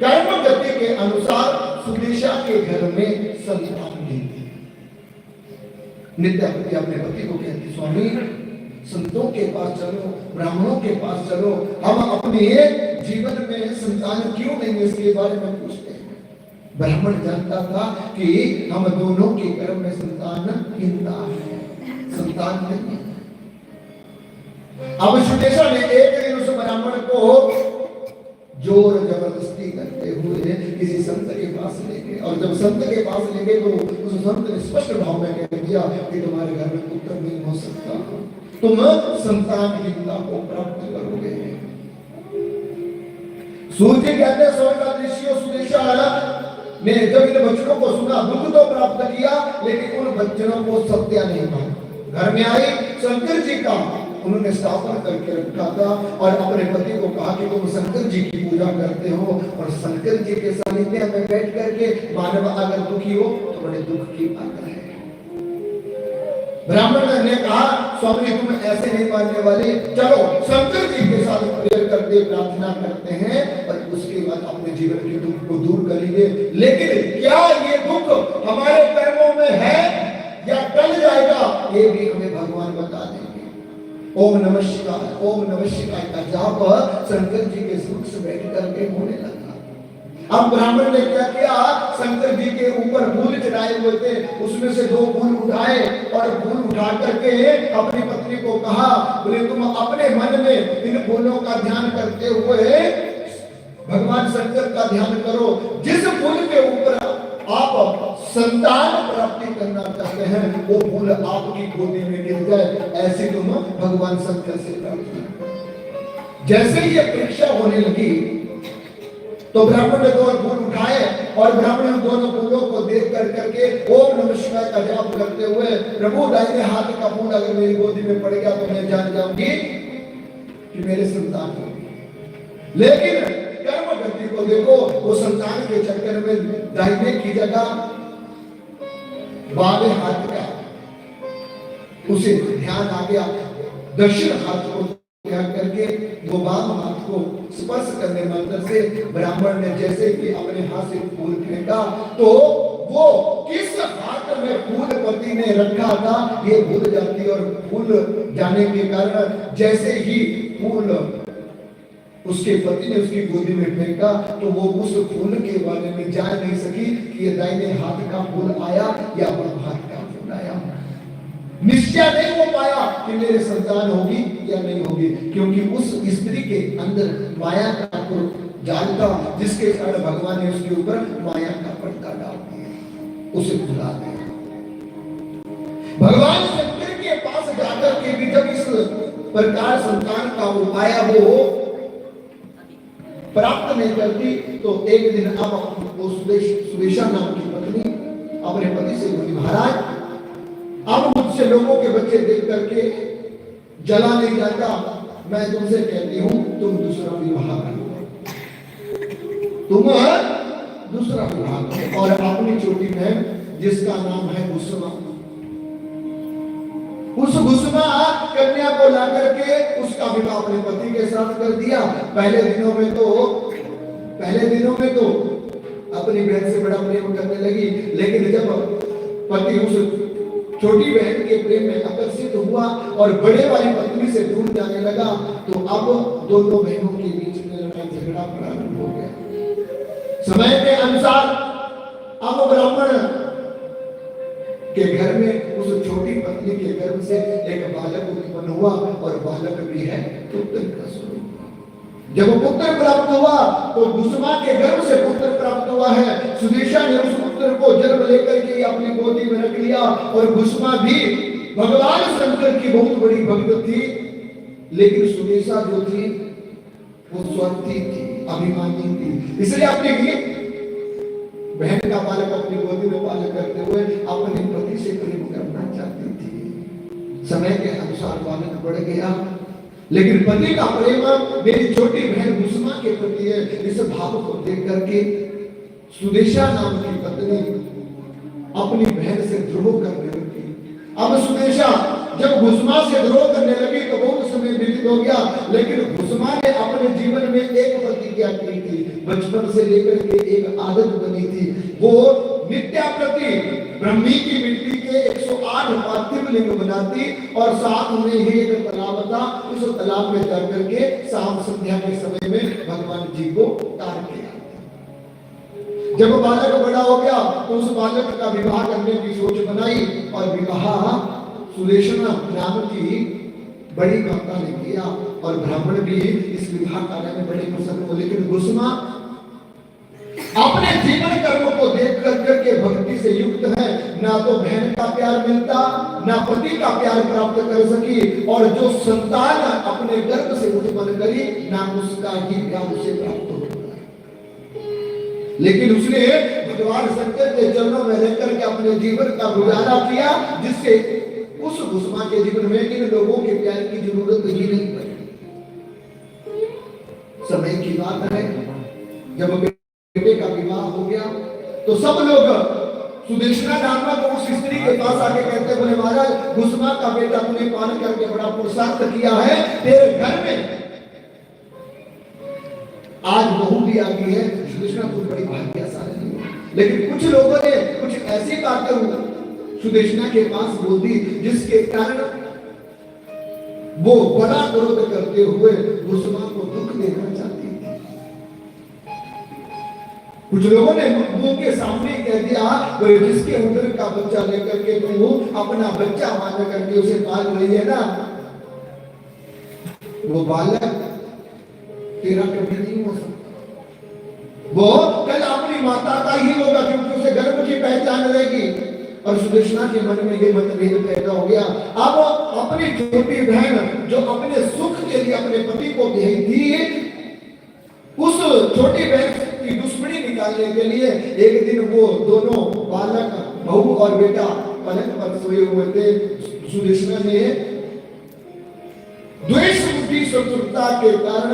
कर्म गति के अनुसार सुदेशा के घर में संतान नहीं थी। नित्यावती अपने पति को कहती स्वामी संतों के पास चलो, ब्राह्मणों के पास चलो, हम अपने जीवन में संतान क्यों नहीं है इसके बारे में पूछते हैं। ब्राह्मण जानता था कि हम दोनों के गर्भ में संतान गिनता है, संतान नहीं है। अब सुदेशा ने एक दिन उस ब्राह्मण को जोर जबरदस्ती करते हुए किसी संत के पास ले गए, और जब संत के पास ले गए तो उस संत ने स्पष्ट भाव में कह दिया कि तुम्हारे घर में पुत्र नहीं हो सकता, तुम संतानहीनता को प्राप्त करोगे। सूर्य कहते स्वर्ग का दृश्य सुदेशा ने जब इन वचनों को सुना, दुख तो प्राप्त किया, लेकिन उन वचनों को सत्य नहीं माना। घर में आई शंकर जी का उन्होंने स्थापना करके रखा था और अपने पति को कहा कि तुम शंकर जी की पूजा करते हो, और शंकर जी के सानिध्य में बैठ करके मानव अगर दुखी हो तो बड़े दुख की बात है। ब्राह्मण ने कहा स्वामी तुम ऐसे नहीं मानने वाले, चलो शंकर जी के साथ प्रेयर करते प्रार्थना करते हैं और उसके बाद अपने जीवन के दुख को दूर करेंगे। लेकिन क्या ये दुख हमारे कर्मों में है या टल जाएगा, ये भी हमें भगवान बता देंगे। ओम नमः शिवाय, ओम नमः शिवाय का जाप शंकर जी के सुख से बैठ करके होने लगा। अब ब्राह्मण ने क्या किया, शंकर जी के ऊपर फूल चढ़ाए हुए थे, उसमें से 2 फूल उठाए और फूल उठा करके अपनी पत्नी को कहा, बोले तुम अपने मन में इन फूलों का ध्यान करते हुए भगवान शंकर का ध्यान करो। जिस फूल के ऊपर आप संतान प्राप्ति करना चाहते हैं वो फूल आपकी गोदी में गिर जाए, ऐसे तुम भगवान शंकर से प्रार्थना। जैसे ही ये परीक्षा होने लगी तो ब्राह्मण ने 2 फूल उठाए और ब्राह्मण ने दोनों फूलों को देख कर करके ओम नमः शिवाय का जाप करते हुए, प्रभु दाहिने हाथ का फूल अगर मेरी गोदी में पड़ गया तो मैं जान जाऊंगी कि मेरे संतान होगी। लेकिन कर्म गति को देखो, वो संतान के चक्कर में दाहिने की जगह बाएं हाथ का उसे ध्यान आ गया, दक्षिण हाथ को ध्यान करके वो बाम हाथ को स्पर्श करने मंत्र से ब्राह्मण ने जैसे कि अपने हाथ से फूल फेंका तो वो किस हाथ में फूल पति ने रखा था ये भूल जाती, और फूल जाने के कारण जैसे ही फूल उसके पति ने उसकी गोदी में फेंका तो वो उस फूल के बारे में जान नहीं सकी कि ये दाहिने हाथ का फूल आया या बाएं हाथ का फूल आया। निश्चय नहीं हो पाया कि मेरे संतान होगी या नहीं होगी, क्योंकि उस स्त्री के अंदर माया का जाल था, जिसके कारण भगवान ने उसके ऊपर माया का पर्दा डाल दिया, उसे भुला दिया। भगवान शंकर के पास जाकर के भी जब इस प्रकार संतान का उपाय वो प्राप्त नहीं करती तो एक दिन अब वो सुदेशा नाम की पत्नी अपने पति से बोली, महाराज अब मुझसे लोगों के बच्चे देख करके जला नहीं जाता, मैं तुमसे कहती हूं तुम दूसरा विवाह करो, तुम दूसरा विवाह करो। और अपनी छोटी बहन जिसका नाम है गुस्मा, उस गुस्मा कन्या को ला करके उसका विवाह अपने पति के साथ कर दिया। पहले दिनों में तो अपनी बहन से बड़ा प्रेम करने लगी, लेकिन जब पति उस छोटी बहन के प्रेम में आकर्षित हुआ और बड़े वाली पत्नी से दूर जाने लगा तो अब दोनों बहनों के बीच में लड़ाई झगड़ा प्रारंभ हो गया। समय के अनुसार अब ब्राह्मण के घर में उस छोटी पत्नी के गर्भ से एक बालक उत्पन्न हुआ और बालक भी है पुत्र का स्वरूप। जब पुत्र प्राप्त हुआ तो गुस्मा के गर्भ से पुत्र प्राप्त हुआ है। सुदेशा ने उस पुत्र को जन्म लेकर के अपनी गोदी में रख लिया और गुस्मा भी भगवान शंकर की बहुत बड़ी भक्त थी, लेकिन सुदेशा जो थी वो स्वार्थी थी, अभिमानी थी, इसलिए अपनी बहन का बालक अपनी गोदी में पालन करते हुए अपने पति से प्रेम करना चाहती थी। समय के अनुसार बालक बढ़ गया, लेकिन पति का प्रेम मेरी छोटी बहन गुस्मा के प्रति है। इस भाव को देख करके सुदेशा नाम की पत्नी अपनी बहन से द्रोह करने लगी। अब सुदेशा जब गुस्मा से द्रोह करने लगी तो बहुत समय व्यतीत हो गया, लेकिन गुस्मा ने अपने जीवन में एक प्रतिज्ञा की थी, बचपन से लेकर के एक आदत बनी थी, वो नित्या प्रति ब्रह्मी की मिट्टी के 108 पार्थिव लिंग बनाती और साथ में ही एक तालाब था। उस तालाब में जा करके शाम संध्या के समय में भगवान जी को तार किया। जब बालक बड़ा हो गया तो उस बालक का विवाह करने की सोच बनाई और विवाह सुदेशना नाम की बड़ी माता ने किया और ब्राह्मण भी इस विवाह कार्य में बड़े प्रसन्न हुए। लेकिन गुस्मा अपने जीवन कर्म को देख करके भक्ति से युक्त है, ना तो बहन का प्यार मिलता, ना पति का प्यार प्राप्त कर सकी, और जो संतान अपने गर्भ से उत्पन्न करी ना उसका ही प्यार उसे प्राप्त हो। लेकिन उसने भगवान शंकर के चरणों में रहकर के अपने जीवन का गुजारा किया, जिससे उस गुस्मा के जीवन में इन लोगों के प्यार की जरूरत ही नहीं पड़ी। समय की बात है, जब बेटे का विवाह हो गया तो सब लोग सुदेशना नामक उस स्त्री के पास आके कहते बोले महाराज गुस्मा का बेटा तूने पान करके बड़ा पुरुषार्थ किया है, तेरे घर में आज बहू भी आ गई है, सुदेशना कुछ बड़ी भाग्यशाली है। लेकिन कुछ लोगों ने कुछ ऐसी बातें सुदेशना के पास बोल दी जिसके कारण वो बड़ा क्रोध करते हुए गुस्मा को दुख देना चाहती थी। कुछ लोगों ने मुंह के सामने कह दिया जिसके उदर का बच्चा लेकर के तू अपना बच्चा मान करके उसे पाल रही है ना, वो बालक तेरा कभी नहीं हो सकता, वो कल अपनी माता का ही होगा क्योंकि उसे गर्भ की पहचान रहेगी। और सुदेशना के मन में ये मतभेद पैदा हो गया। अब अपनी छोटी बहन जो अपने सुख के लिए अपने पति को भेज दी, उस छोटी बहन की दुश्मनी निकालने के लिए एक दिन वो दोनों बालक बहू और बेटा पलंग पर सोए हुए थे। सुदेशना ने द्वेष बुद्धि शत्रुता के कारण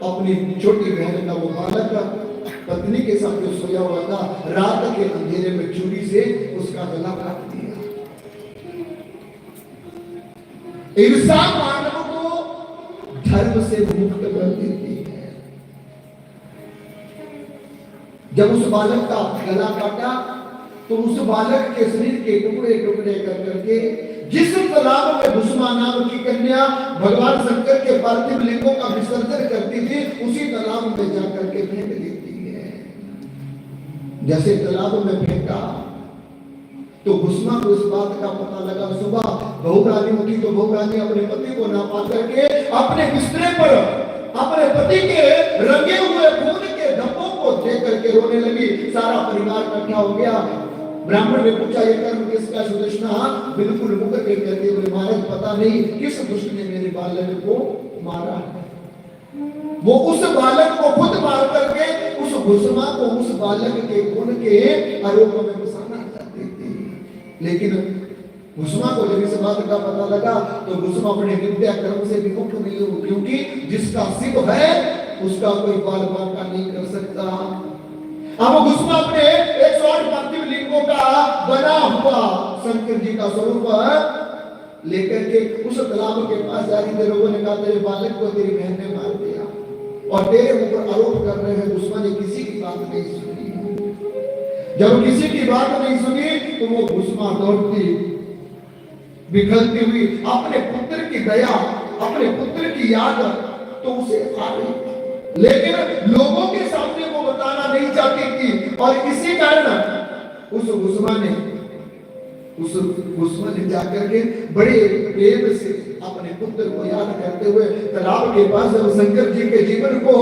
अपनी छोटी बहन का वो बालक पत्नी के साथ जो सोया हुआ था, रात के अंधेरे में छुरी से उसका गला काट दिया। ईर्ष्या मानव को धर्म से मुक्त कर देती है। जब उस बालक का गला काटा तो उस बालक के शरीर के टुकड़े टुकड़े कर करके जिस तालाब में गुस्मा नाम की कन्या भगवान शंकर के पार्थिव लिंगों का विसर्जन करती थी, उसी तालाब में जाकर के फेंक देती है। जैसे तालाब में फेंका तो गुस्मा को इस बात का पता लगा। सुबह बहू रानी उठी तो बहू रानी अपने पति को ना पा करके अपने बिस्तरे पर अपने पति के रंगे हुए खून के धब्बों को देख करके रोने लगी। सारा परिवार इकट्ठा हो गया। ब्राह्मण ने पूछा ये कर्म किसका? सुदेशना बिल्कुल मुकर के कहते बोले महाराज पता नहीं किस दुष्ट ने मेरे बालक को मारा। वो उस बालक को खुद मार करके उस गुस्मा को उस बालक के खून के आरोप में फंसाना चाहती थी। लेकिन गुस्मा को जब इस बात का पता लगा तो गुस्मा अपने नित्य कर्म से विमुक्त नहीं हो, क्योंकि जिसका शिव है उसका कोई बाल बांका नहीं कर सकता। अब गुस्मा अपने 108 पार्थिव लिंगों का बना हुआ शंकर जी का स्वरूप लेकर के उस तालाब के पास जा रही थी। लोगों ने कहा तेरे बालक को तेरी बहन ने मार दिया और तेरे ऊपर आरोप कर रहे हैं। गुस्मा ने किसी की बात नहीं सुनी। जब किसी की बात नहीं सुनी तो वो गुस्मा दौड़ती बिखरती हुई अपने पुत्र की दया, अपने पुत्र की याद तो उसे आ रही, लेकिन लोगों के सामने वो बताना नहीं चाहती थी। और इसी कारण उस गुस्मा ने जाकर के बड़े प्रेम से अपने पुत्र को याद करते हुए तालाब के पास जब शंकर जी के जीवन को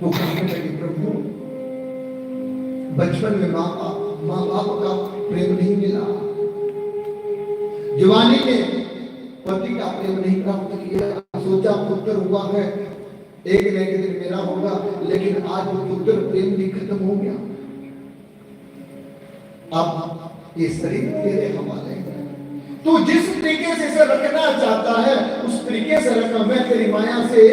प्रभु बचपन में माँ बाप का प्रेम नहीं मिला, जवानी में पति का प्रेम नहीं प्राप्त किया, सोचा पुत्र हुआ है एक न एक दिन मेरा होगा, लेकिन आज वो पुत्र प्रेम भी खत्म हो गया। अब ये शरीर तेरे हवाले है, तू जिस तरीके से इसे रखना चाहता है उस तरीके से रखना। मैं तेरी माया से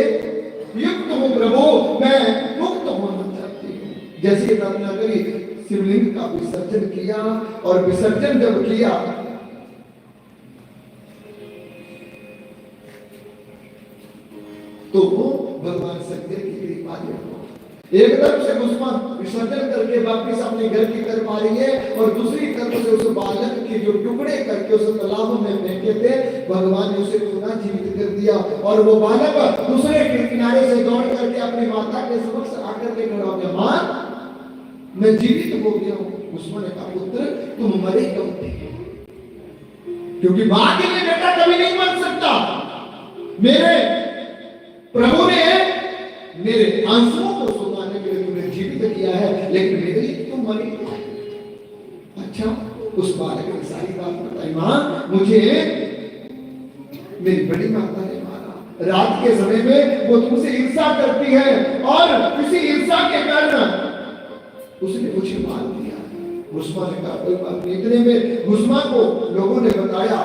युक्त हूँ प्रभु, मैं मुक्त होना चाहती हूँ। जैसे रत्नाकरी शिवलिंग का विसर्जन किया और विसर्जन जब किया एक तरफ से भस्म विसर्जन करके वापिस अपने घर की तरफ आ रही है और दूसरी तरफ से उस बालक के जो टुकड़े करके उस तालाब में फेंके थे, भगवान ने उसे पुनः जीवित कर दिया और वो बालक दूसरे के किनारे से दौड़ करके अपनी माता के समक्ष आकर के खड़ा हो गया, मां मैं जीवित हो गया हूं। भस्म ने कहा, पुत्र तुम मरे क्यों थे? क्योंकि मां के लिए बेटा कभी नहीं मर सकता। मेरे प्रभु ने मेरे आंसुओं को सुखाने के लिए तुम्हें जीवित किया है, लेकिन मेरे लिए तुम मरी। अच्छा, उस बालक ने सारी बात बताई, मां मुझे मेरी बड़ी माता ने मारा। रात के समय में वो तुमसे ईर्ष्या करती है और इसी ईर्ष्या के कारण उसने मुझे मार दिया। भस्म ने कहा, कोई बात नहीं। इतने में भस्म को लोगों ने बताया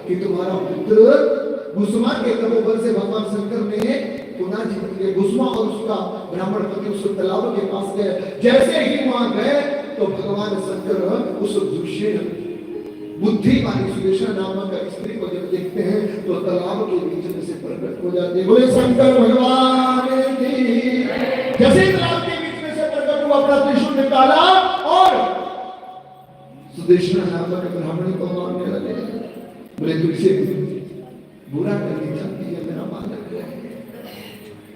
कि तुम्हारा पुत्र भस्म के तपोबल से भगवान शंकर ने पुनः जीवित किया। भस्म और उसका ब्राह्मण पति उस तालाब के पास गए। जैसे ही वहां गए तो भगवान शंकर उस दुष्यंत बुद्धिमानी सुदेशना नामक स्त्री को जब देखते हैं तो तालाब के बीच में से प्रकट हो जाते हैं। बोले शंकर भगवान की। जैसे तालाब के बीच में से प्रकट हुआ, अपना त्रिशूल निकाला और सुदेशना नामक ब्राह्मण को मारने लगे। बोले तू इसे बुरा करनी चाहती है, मेरा बालक है,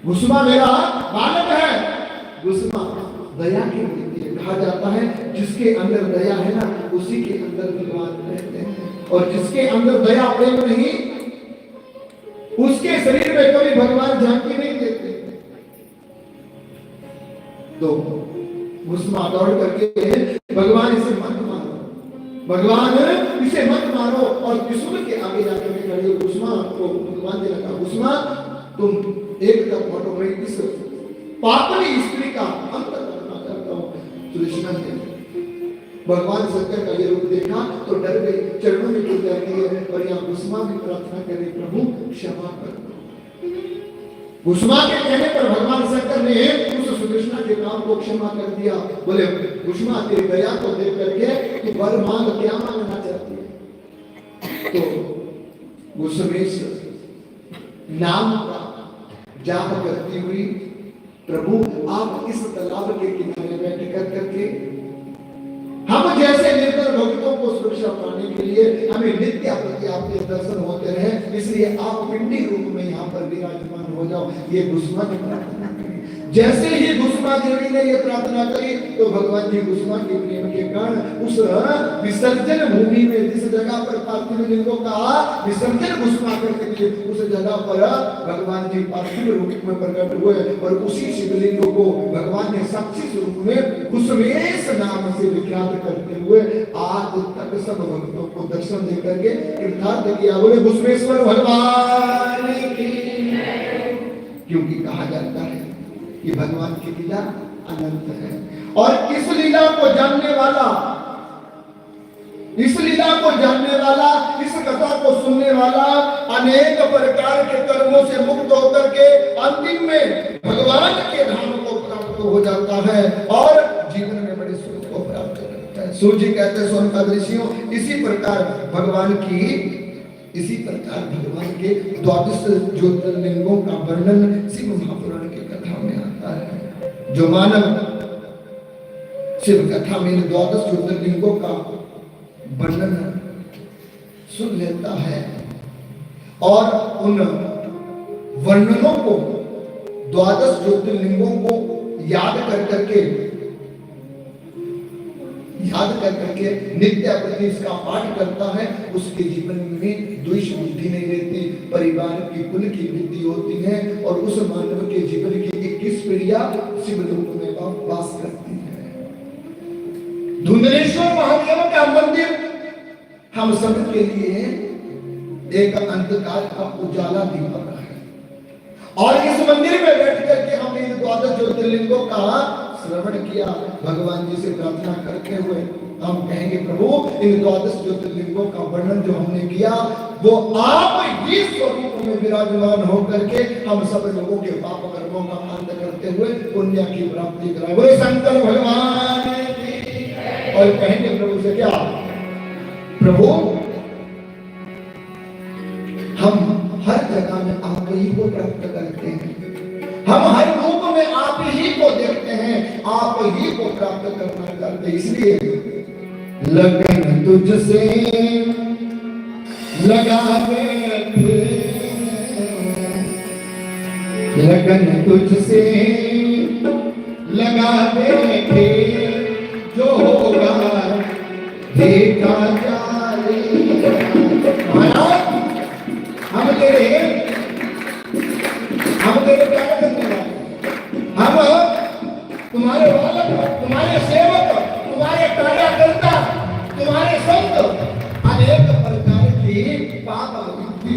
भस्म मेरा बालक है। भस्म दया की मूर्ति है। कहा जाता है जिसके अंदर दया है ना, उसी के अंदर भगवान रहते हैं, और जिसके अंदर दया प्रेम नहीं, उसके शरीर में कभी भगवान झांकी नहीं देते। तो भस्म दौड़ करके भगवान इसे मत मारो, भगवान इसे मत मारो, और त्रिशूल के आगे जाकर के खड़े हो भस्म को भगवान ने कहा, भस्म तुम एक तरफ हटो, मैं इस पापनी स्त्री का अंत करना चाहता हूं। सुदेशना ने भगवान शंकर का ये रूप देखा तो डर गई, चरणों में गिर जाती है और यहाँ भस्म भी प्रार्थना करे, प्रभु क्षमा कर दो। भस्म के कहने पर भगवान शंकर ने उस सुदेशना के काम को क्षमा कर दिया। बोले भस्म तेरी दया को देख करके तू वर मांग, क्या मांगना चाहती है? तो भस्मेश नाम का जाप करती हुई, प्रभु आप इस तालाब के किनारे में टिकट करके हम जैसे निर्धन भक्तों को सुरक्षा पाने के लिए हमें नित्य प्रति आपके दर्शन होते रहे, इसलिए आप पिंडी रूप में यहाँ पर विराजमान हो जाओ। ये भस्म की प्रार्थना करी। जैसे ही भस्म देवी ने ये प्रार्थना करी तो भगवान जी भस्म के प्रेम के कारण उस विसर्जन भूमि में जिस जगह पर पार्थिव लिंगों का विसर्जन भस्म करके थे, उस जगह पर भगवान जी पार्थिव रूप में प्रकट हुए और उसी शिवलिंग को भगवान ने साक्षी स्वरूप में भस्मेश नाम से विख्यात करते हुए आज तक सब भक्तों को दर्शन दे करके कृतार्थ किया। बोले भस्मेश्वर भगवान की। क्योंकि कहा जाता है कि भगवान की लीला अनंत है और इस लीला को जानने वाला, इस लीला को जानने वाला, इस कथा को सुनने वाला अनेक प्रकार के कर्मों से मुक्त होकर के अंतिम में भगवान के धाम को प्राप्त हो जाता है और जीवन में बड़े सुख को प्राप्त करता है। सूर्य जी कहते हैं सोन का दृश्यों, इसी प्रकार भगवान के द्वादश ज्योतिर्लिंगों का वर्णन शिव महापुराण की कथा में आता है। जो मानव शिव कथा में द्वादश ज्योतिर्लिंगों का वर्णन सुन लेता है और उन वर्णनों को, द्वादश ज्योतिर्लिंगों को याद कर करके नित्य प्रति इसका पाठ करता है, उसके जीवन में द्वेष बुद्धि नहीं रहती, परिवार की कुल की वृद्धि होती है और उस मानव के जीवन की 21 पीढ़ियां शिवलोक में वास करती है। धुंधलेश्वर महादेव का मंदिर हम सब के लिए एक अंधकार का उजाला दीपक है और इस मंदिर में बैठ करके हमने इन द्वादश ज्योतिर्लिंगों का श्रवण किया। भगवान जी से प्रार्थना करते हुए हम कहेंगे, प्रभु इन द्वादश ज्योतिर्लिंगों का वर्णन जो हमने किया वो आप ही स्वरूप में विराजमान होकर के हम सब लोगों के पाप कर्मों का अंत करते हुए पुण्य की प्राप्ति कराए। बोले शंकर भगवान की। और कहेंगे प्रभु से क्या, प्रभु हम हर जगह में आप ही को प्राप्त करते हैं, हम आप ही को प्राप्त करना चाहते, इसलिए लगन तुझसे लगा बैठे, लगन तुझसे लगा बैठे, जो होगा देखा जाएगा। महाराज हम तेरे क्या करने वाले, हम तुम्हारे बालक, तुम्हारे सेवक, तुम्हारे कार्यकर्ता, तुम्हारे संत अनेक प्रकार की पाप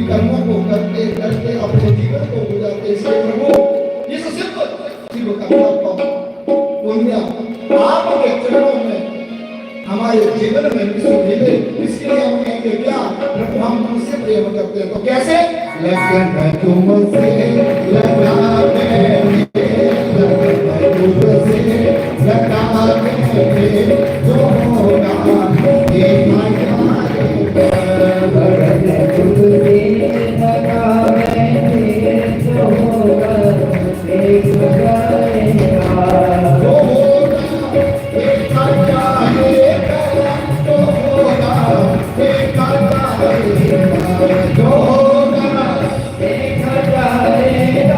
कर्मों को करते करते अपने जीवन को गुजारते। इसलिए प्रभु इस शिव का पुण्य आपके चरणों में हमारे जीवन में मिले, इसके लिए हम कहेंगे क्या प्रभु हम तुमसे प्रेम करते हैं। तो कैसे? लगन तुमसे लगा बैठे, लगन तुमसे लगा बैठे, जो होगा देखा जाएगा। लगन तुमसे लगा बैठे, जो होगा देखा जाएगा। जो होगा देखा जाएगा, जो होगा देखा जाएगा, जो होगा देखा जाएगा, जो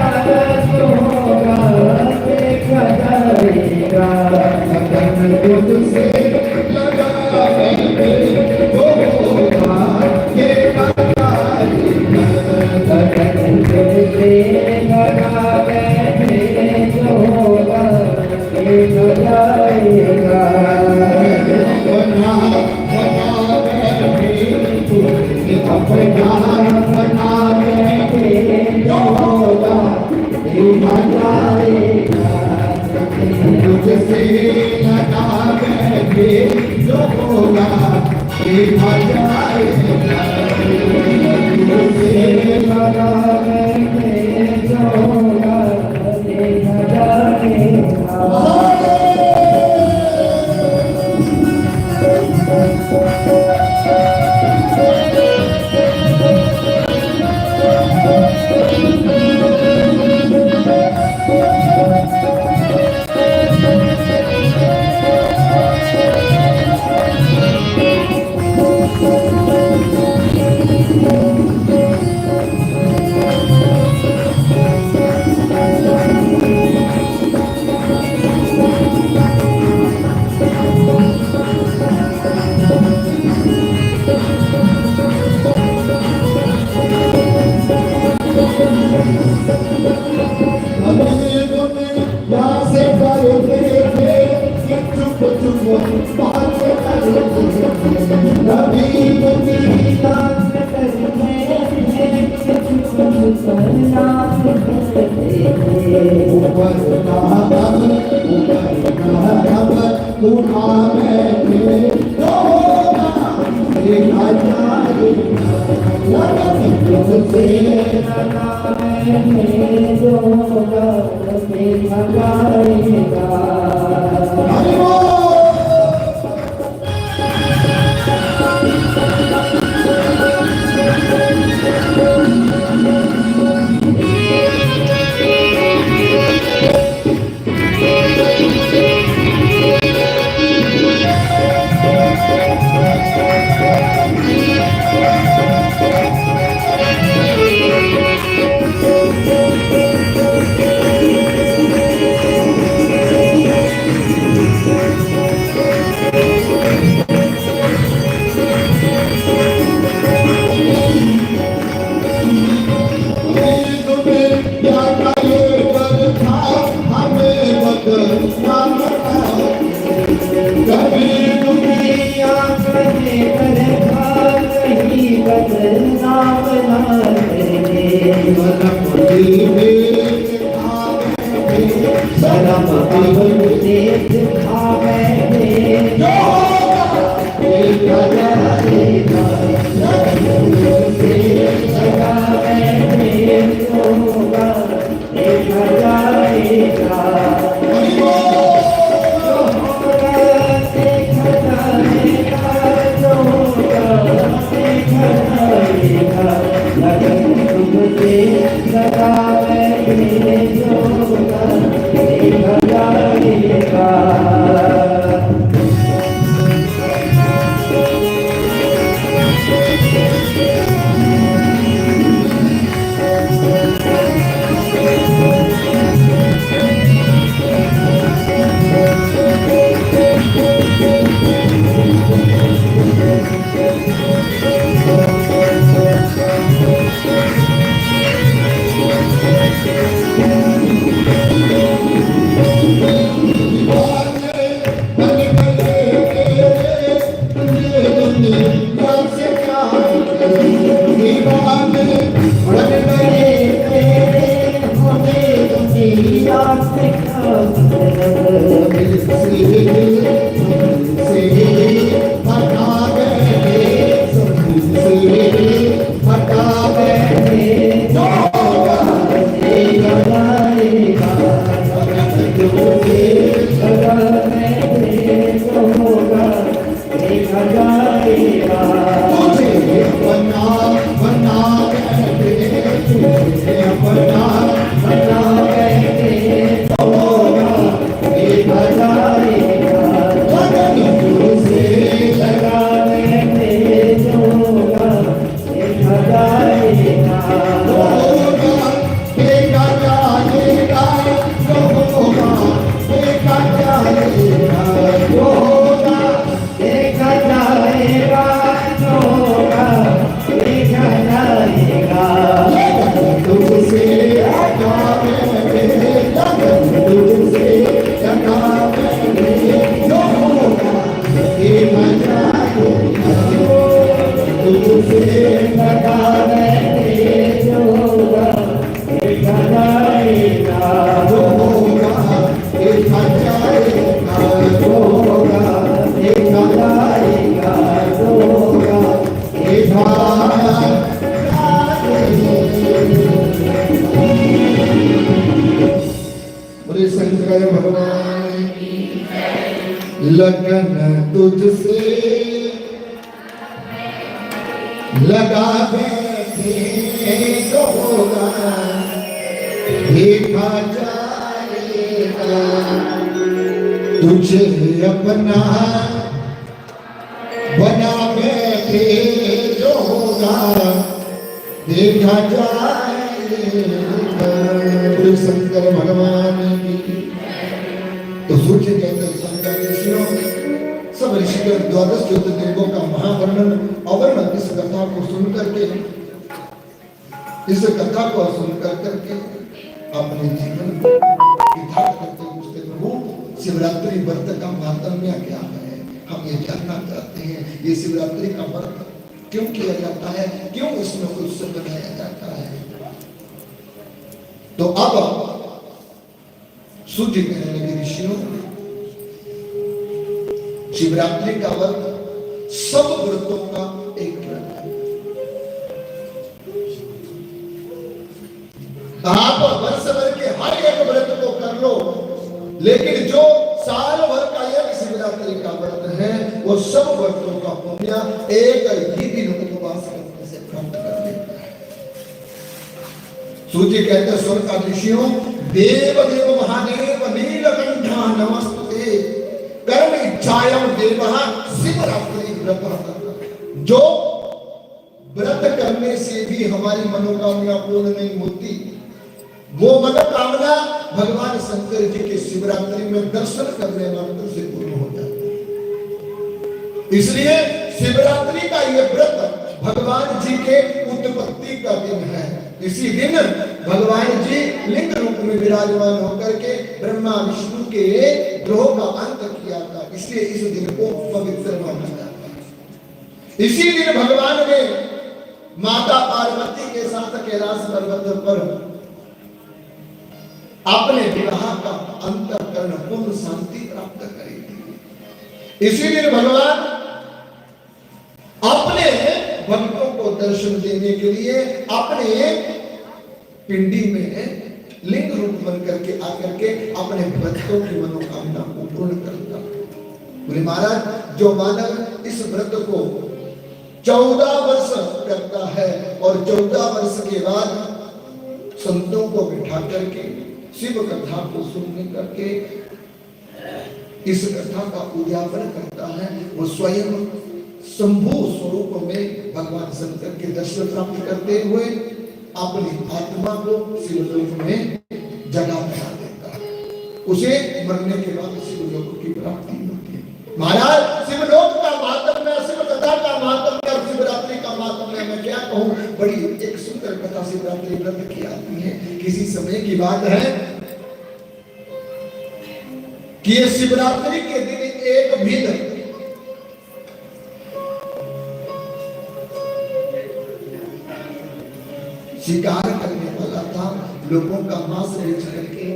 होगा देखा जाएगा। लगन तुझसे लगा बैठे, जो होगा देखा जाएगा। लगन तुझसे लगा बैठे, जो होगा देखा जाएगा। बना बना बैठे तू अपना, बना बैठे जो होगा देखा जाएगा। तुझसे लगा बैठे, जो होगा देखा जाएगा। तुझसे लगा बैठे, जो होगा देखा जाएगा।
लगा
लगन तुझसे लगा बैठे तो होगा देखा जाएगा तुझे अपना बना बैठे जो होगा देखा जाएगा। शंकर भगवान की तो सूर्य कहते शंकर ऋषियों सब ऋषिगण द्वादश ज्योतिर्लिंगों का महावर्णन अवर्णन इस कथा को सुनकर के अपने जीवन करते पूछते प्रभु शिवरात्रि व्रत का महात्म्य क्या है, हम ये जानना चाहते हैं। ये शिवरात्रि का व्रत क्यों किया जाता है, क्यों इसमें उत्सव मनाया जाता है। तो अब सूर्य कहने लगे ऋषियों शिवरात्रि का व्रत सब व्रतों का एक व्रत है। आप वर्ष भर के हर एक व्रत को कर लो, लेकिन जो साल भर का एक शिवरात्रि का व्रत है वो सब व्रतों का पुण्य एक ही दिन उपवास करने से प्राप्त कर देता है। सूर्य कहते स्वर्ग का ऋषियों देव देव महादेव नीलकंठा नमस्ते कर्म इच्छायम देवः शिवरात्रि व्रत। जो व्रत करने से भी हमारी मनोकामना पूर्ण नहीं होती, वो मनोकामना भगवान शंकर जी के शिवरात्रि में दर्शन करने मात्र से पूर्ण हो जाती है। इसलिए शिवरात्रि का ये व्रत भगवान जी के उत्पत्ति का दिन है। इसी दिन भगवान जी लिंग रूप में विराजमान होकर के ब्रह्मा विष्णु के ग्रहों का अंत किया था, इसलिए इस दिन को पवित्र माना जाता है। इसी दिन भगवान ने माता पार्वती के साथ कैलाश पर्वत पर अपने विवाह का अंतःकरण पूर्ण शांति प्राप्त करी थी। इसी दिन भगवान अपने भक्तों को दर्शन देने के लिए अपने पिंडी में लिंग रूप बन करके आकर के अपने भक्तों की मनोकामना को पूर्ण करता। बोले महाराज जो मानव इस व्रत को 14 वर्ष करता है और 14 वर्ष के बाद संतों को बिठा करके शिव कथा को सुनने करके इस कथा का उद्यापन करता है, वो स्वयं शंभु स्वरूप में भगवान शंकर के दर्शन प्राप्त करते हुए अपनी आत्मा को शिवलोक में जगा बढ़ा देता है। उसे मरने के बाद शिवलोक की प्राप्ति होती है। महाराज शिवलोक का महात्म्य, शिव कथा का महात्म्य और शिवरात्रि का महात्म्य मैं क्या कहूँ, बड़ी एक सुंदर कथा शिवरात्रि व्रत की आती है। किसी समय की बात है कि ये शिवरात्रि के दिन एक भीड़ शिकार करने वाला था, लोगों का मांस बेच करके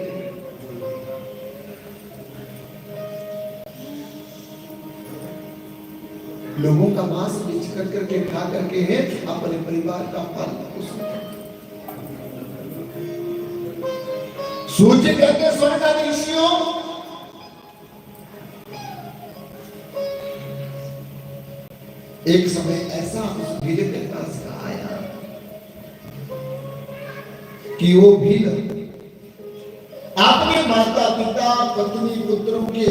लोगों का मांस बेच करके खा करके है अपने परिवार का पालन पोषण। सूर्य कहते स्वर्गाधीशियों, एक समय ऐसा उस भील के पास आया कि वो भील अपने माता पिता पत्नी पुत्रों के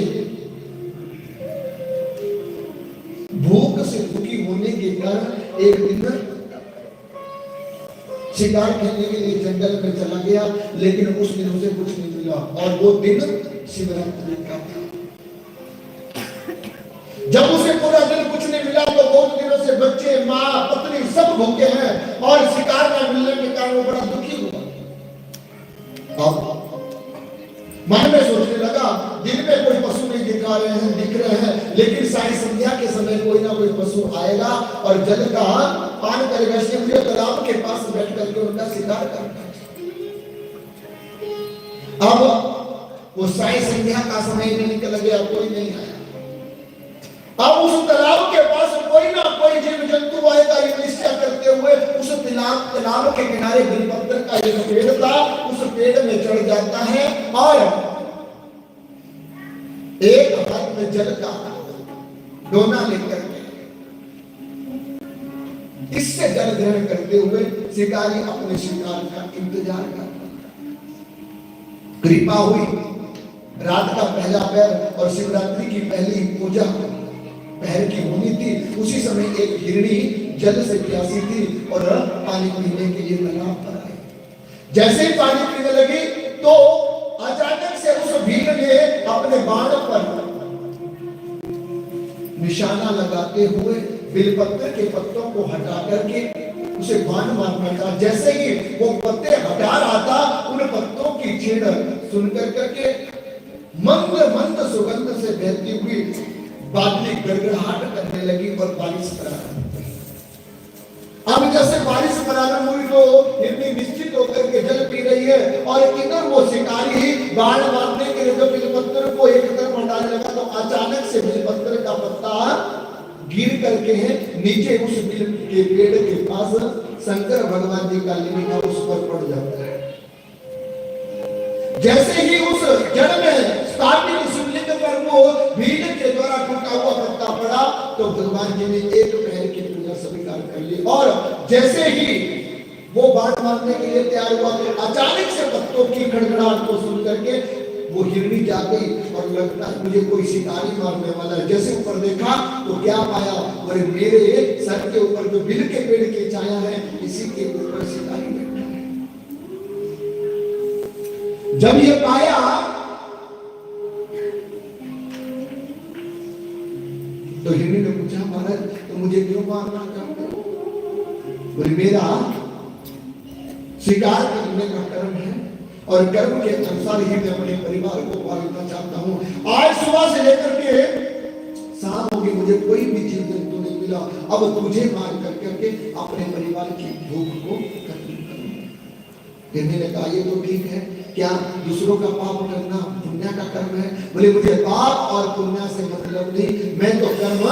भूख से दुखी होने के कारण एक दिन शिकार खेलने के लिए जंगल में चला गया, लेकिन उस दिन उसे कुछ नहीं मिला। और वो दिन शिवरात्रि का था। जब उसे पूरा दिन कुछ नहीं मिला तो बहुत दिनों से बच्चे माँ पत्नी सब भूखे हैं और शिकार न मिलने के कारण वो बड़ा दुखी हुआ। अब मन में सोचने लगा, दिन में कोई पशु नहीं दिख रहे हैं, लेकिन साई संध्या के समय कोई ना कोई पशु आएगा और जल का पान करेगा, इसलिए तालाब के पास बैठ करके उनका शिकार करना। अब वो साई संध्या का समय निकल गया, कोई नहीं आया। अब उस तालाब के पास कोई ना कोई जीव जंतु आएगा, ये निश्चय करते हुए उस तालाब के किनारे बेलपत्र का एक पेड़ था, उस पेड़ में चढ़ जाता है और एक हाथ में जल का डोना लेकर इससे जल ग्रहण करते हुए शिकारी अपने शिकार का इंतजार करता। कृपा हुई, रात का पहला पैर और शिवरात्रि की पहली पूजा पहर की होनी थी। उसी समय एक हिरणी जल से प्यासी थी और पानी पीने के लिए तालाब पर आई। जैसे ही पानी पीने लगी तो अचानक से उस भील ने अपने बाण पर निशाना लगाते हुए बेलपत्र के पत्तों को हटा करके उसे बाण मारना था। जैसे ही वो पत्ते हटा रहा था, उन पत्तों की छेड़ सुनकर करके मंद मंद सुगंध से बहती हुई बादली गड़गड़ाहट करने लगी और बारिश प्रारंभ हुई। अब जैसे बारिश प्रारंभ हुई तो हिरनी निश्चित होकर के जल पी रही है और इधर वो शिकारी बाण मारने के लिए जब बेलपत्र को एक तरफ हटाने लगा तो अचानक से बेलपत्र का पत्ता गिर करके नीचे उस बिल के पेड़ के पास शंकर भगवान जी का लिंग उस पर पड़ जाता है। जैसे ही उस जड़ में स्टार्टिंग शिवलिंग पर वो भील के द्वारा टूटा हुआ पत्ता पड़ा तो भगवान जी ने एक पैर की पूजा स्वीकार कर ली। और जैसे ही वो बाण मारने के लिए तैयार हुआ तो अचानक से पत्तों की खड़खड़ाहट को सुन करके वो हिरनी जा गई और लगता है मुझे कोई शिकारी मारने वाला है। जैसे ऊपर देखा तो क्या पाया, और मेरे सर के ऊपर जो बिल के पेड़ की छाया है इसी के ऊपर शिकारी बैठा है। जब ये पाया तो हिरनी ने पूछा, महाराज तो मुझे क्यों मारना चाहते हो? बोले मेरा शिकार करने का कर्म है और कर्म के अनुसार ही मैं अपने परिवार को पालना चाहता हूँ। आज सुबह से लेकर के शाम हो गई, मुझे कोई भी जीव जंतु नहीं मिला। अब तुझे मार करके अपने परिवार की भूख को खत्म करूंगा। हिरनी ने कहा ये तो ठीक है, क्या दूसरों का पाप करना पुण्य का कर्म है? बोले मुझे पाप और पुण्य से मतलब नहीं, मैं तो कर्म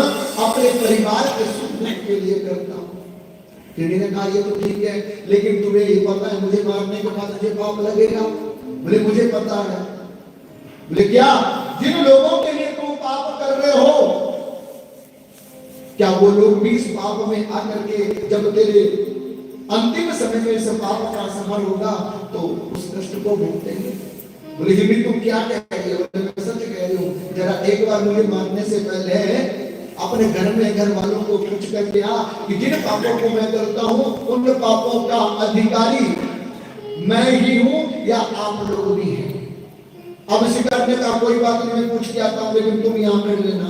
अपने परिवार के सुख के लिए करता हूँ। हिरनी ने कहा ये तो ठीक है, लेकिन तुम्हें ये पता है मुझे मारने के बाद मुझे पाप लगेगा? बोले मुझे पता है। बोले क्या? जिन लोगों के लिए तुम पाप कर रहे हो क्या वो लोग भी इस पाप में आकर के जब तेरे अंतिम समय में इस पाप का संहार होगा तो उस कष्ट को भोगेंगे? बोले हिरनी तुम क्या कह रही हो? मैं सच कह रही हूँ, जरा एक बार मुझे मारने से पहले अपने घर में घर वालों को पूछ करके आ कि जिन पापों को मैं करता हूँ उन पापों का अधिकारी मैं ही हूँ या आप लोग भी हैं। अब इसी करने का कोई बात नहीं, मैं पूछ के आता हूँ, लेकिन तुम यहाँ कर लेना।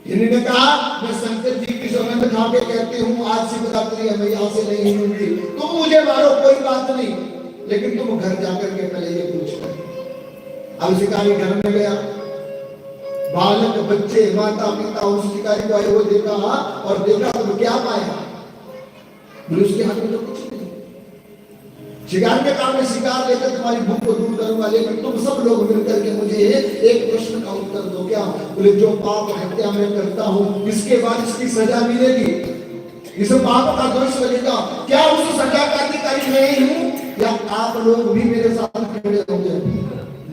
इन्होंने कहा मैं शंकर जी की सौगंध खा के कहती हूँ आज शिवरात्रि है, मैं यहाँ से नहीं हिलूंगी। तुम मुझे मारो कोई बात नहीं, लेकिन तुम घर जाकर के पहले ये पूछ कर। अब शिकारी घर में गया, बालक बच्चे माता पिता उस शिकारी को आए वो देखा और देखा तो क्या पाया? उसके हाथ में तो कुछ नहीं। शिकार के काम में शिकार लेकर तुम्हारी भूख को दूर करूंगा, लेकिन तुम सब लोग मिलकर के मुझे एक प्रश्न का उत्तर दो। क्या? बोले जो पाप हत्या मैं करता हूँ इसके बाद इसकी सजा मिलेगी, इस पाप का दोष लगेगा, क्या उस सजा का अधिकारी मैं ही हूँ या आप लोग भी मेरे साथ खड़े होंगे?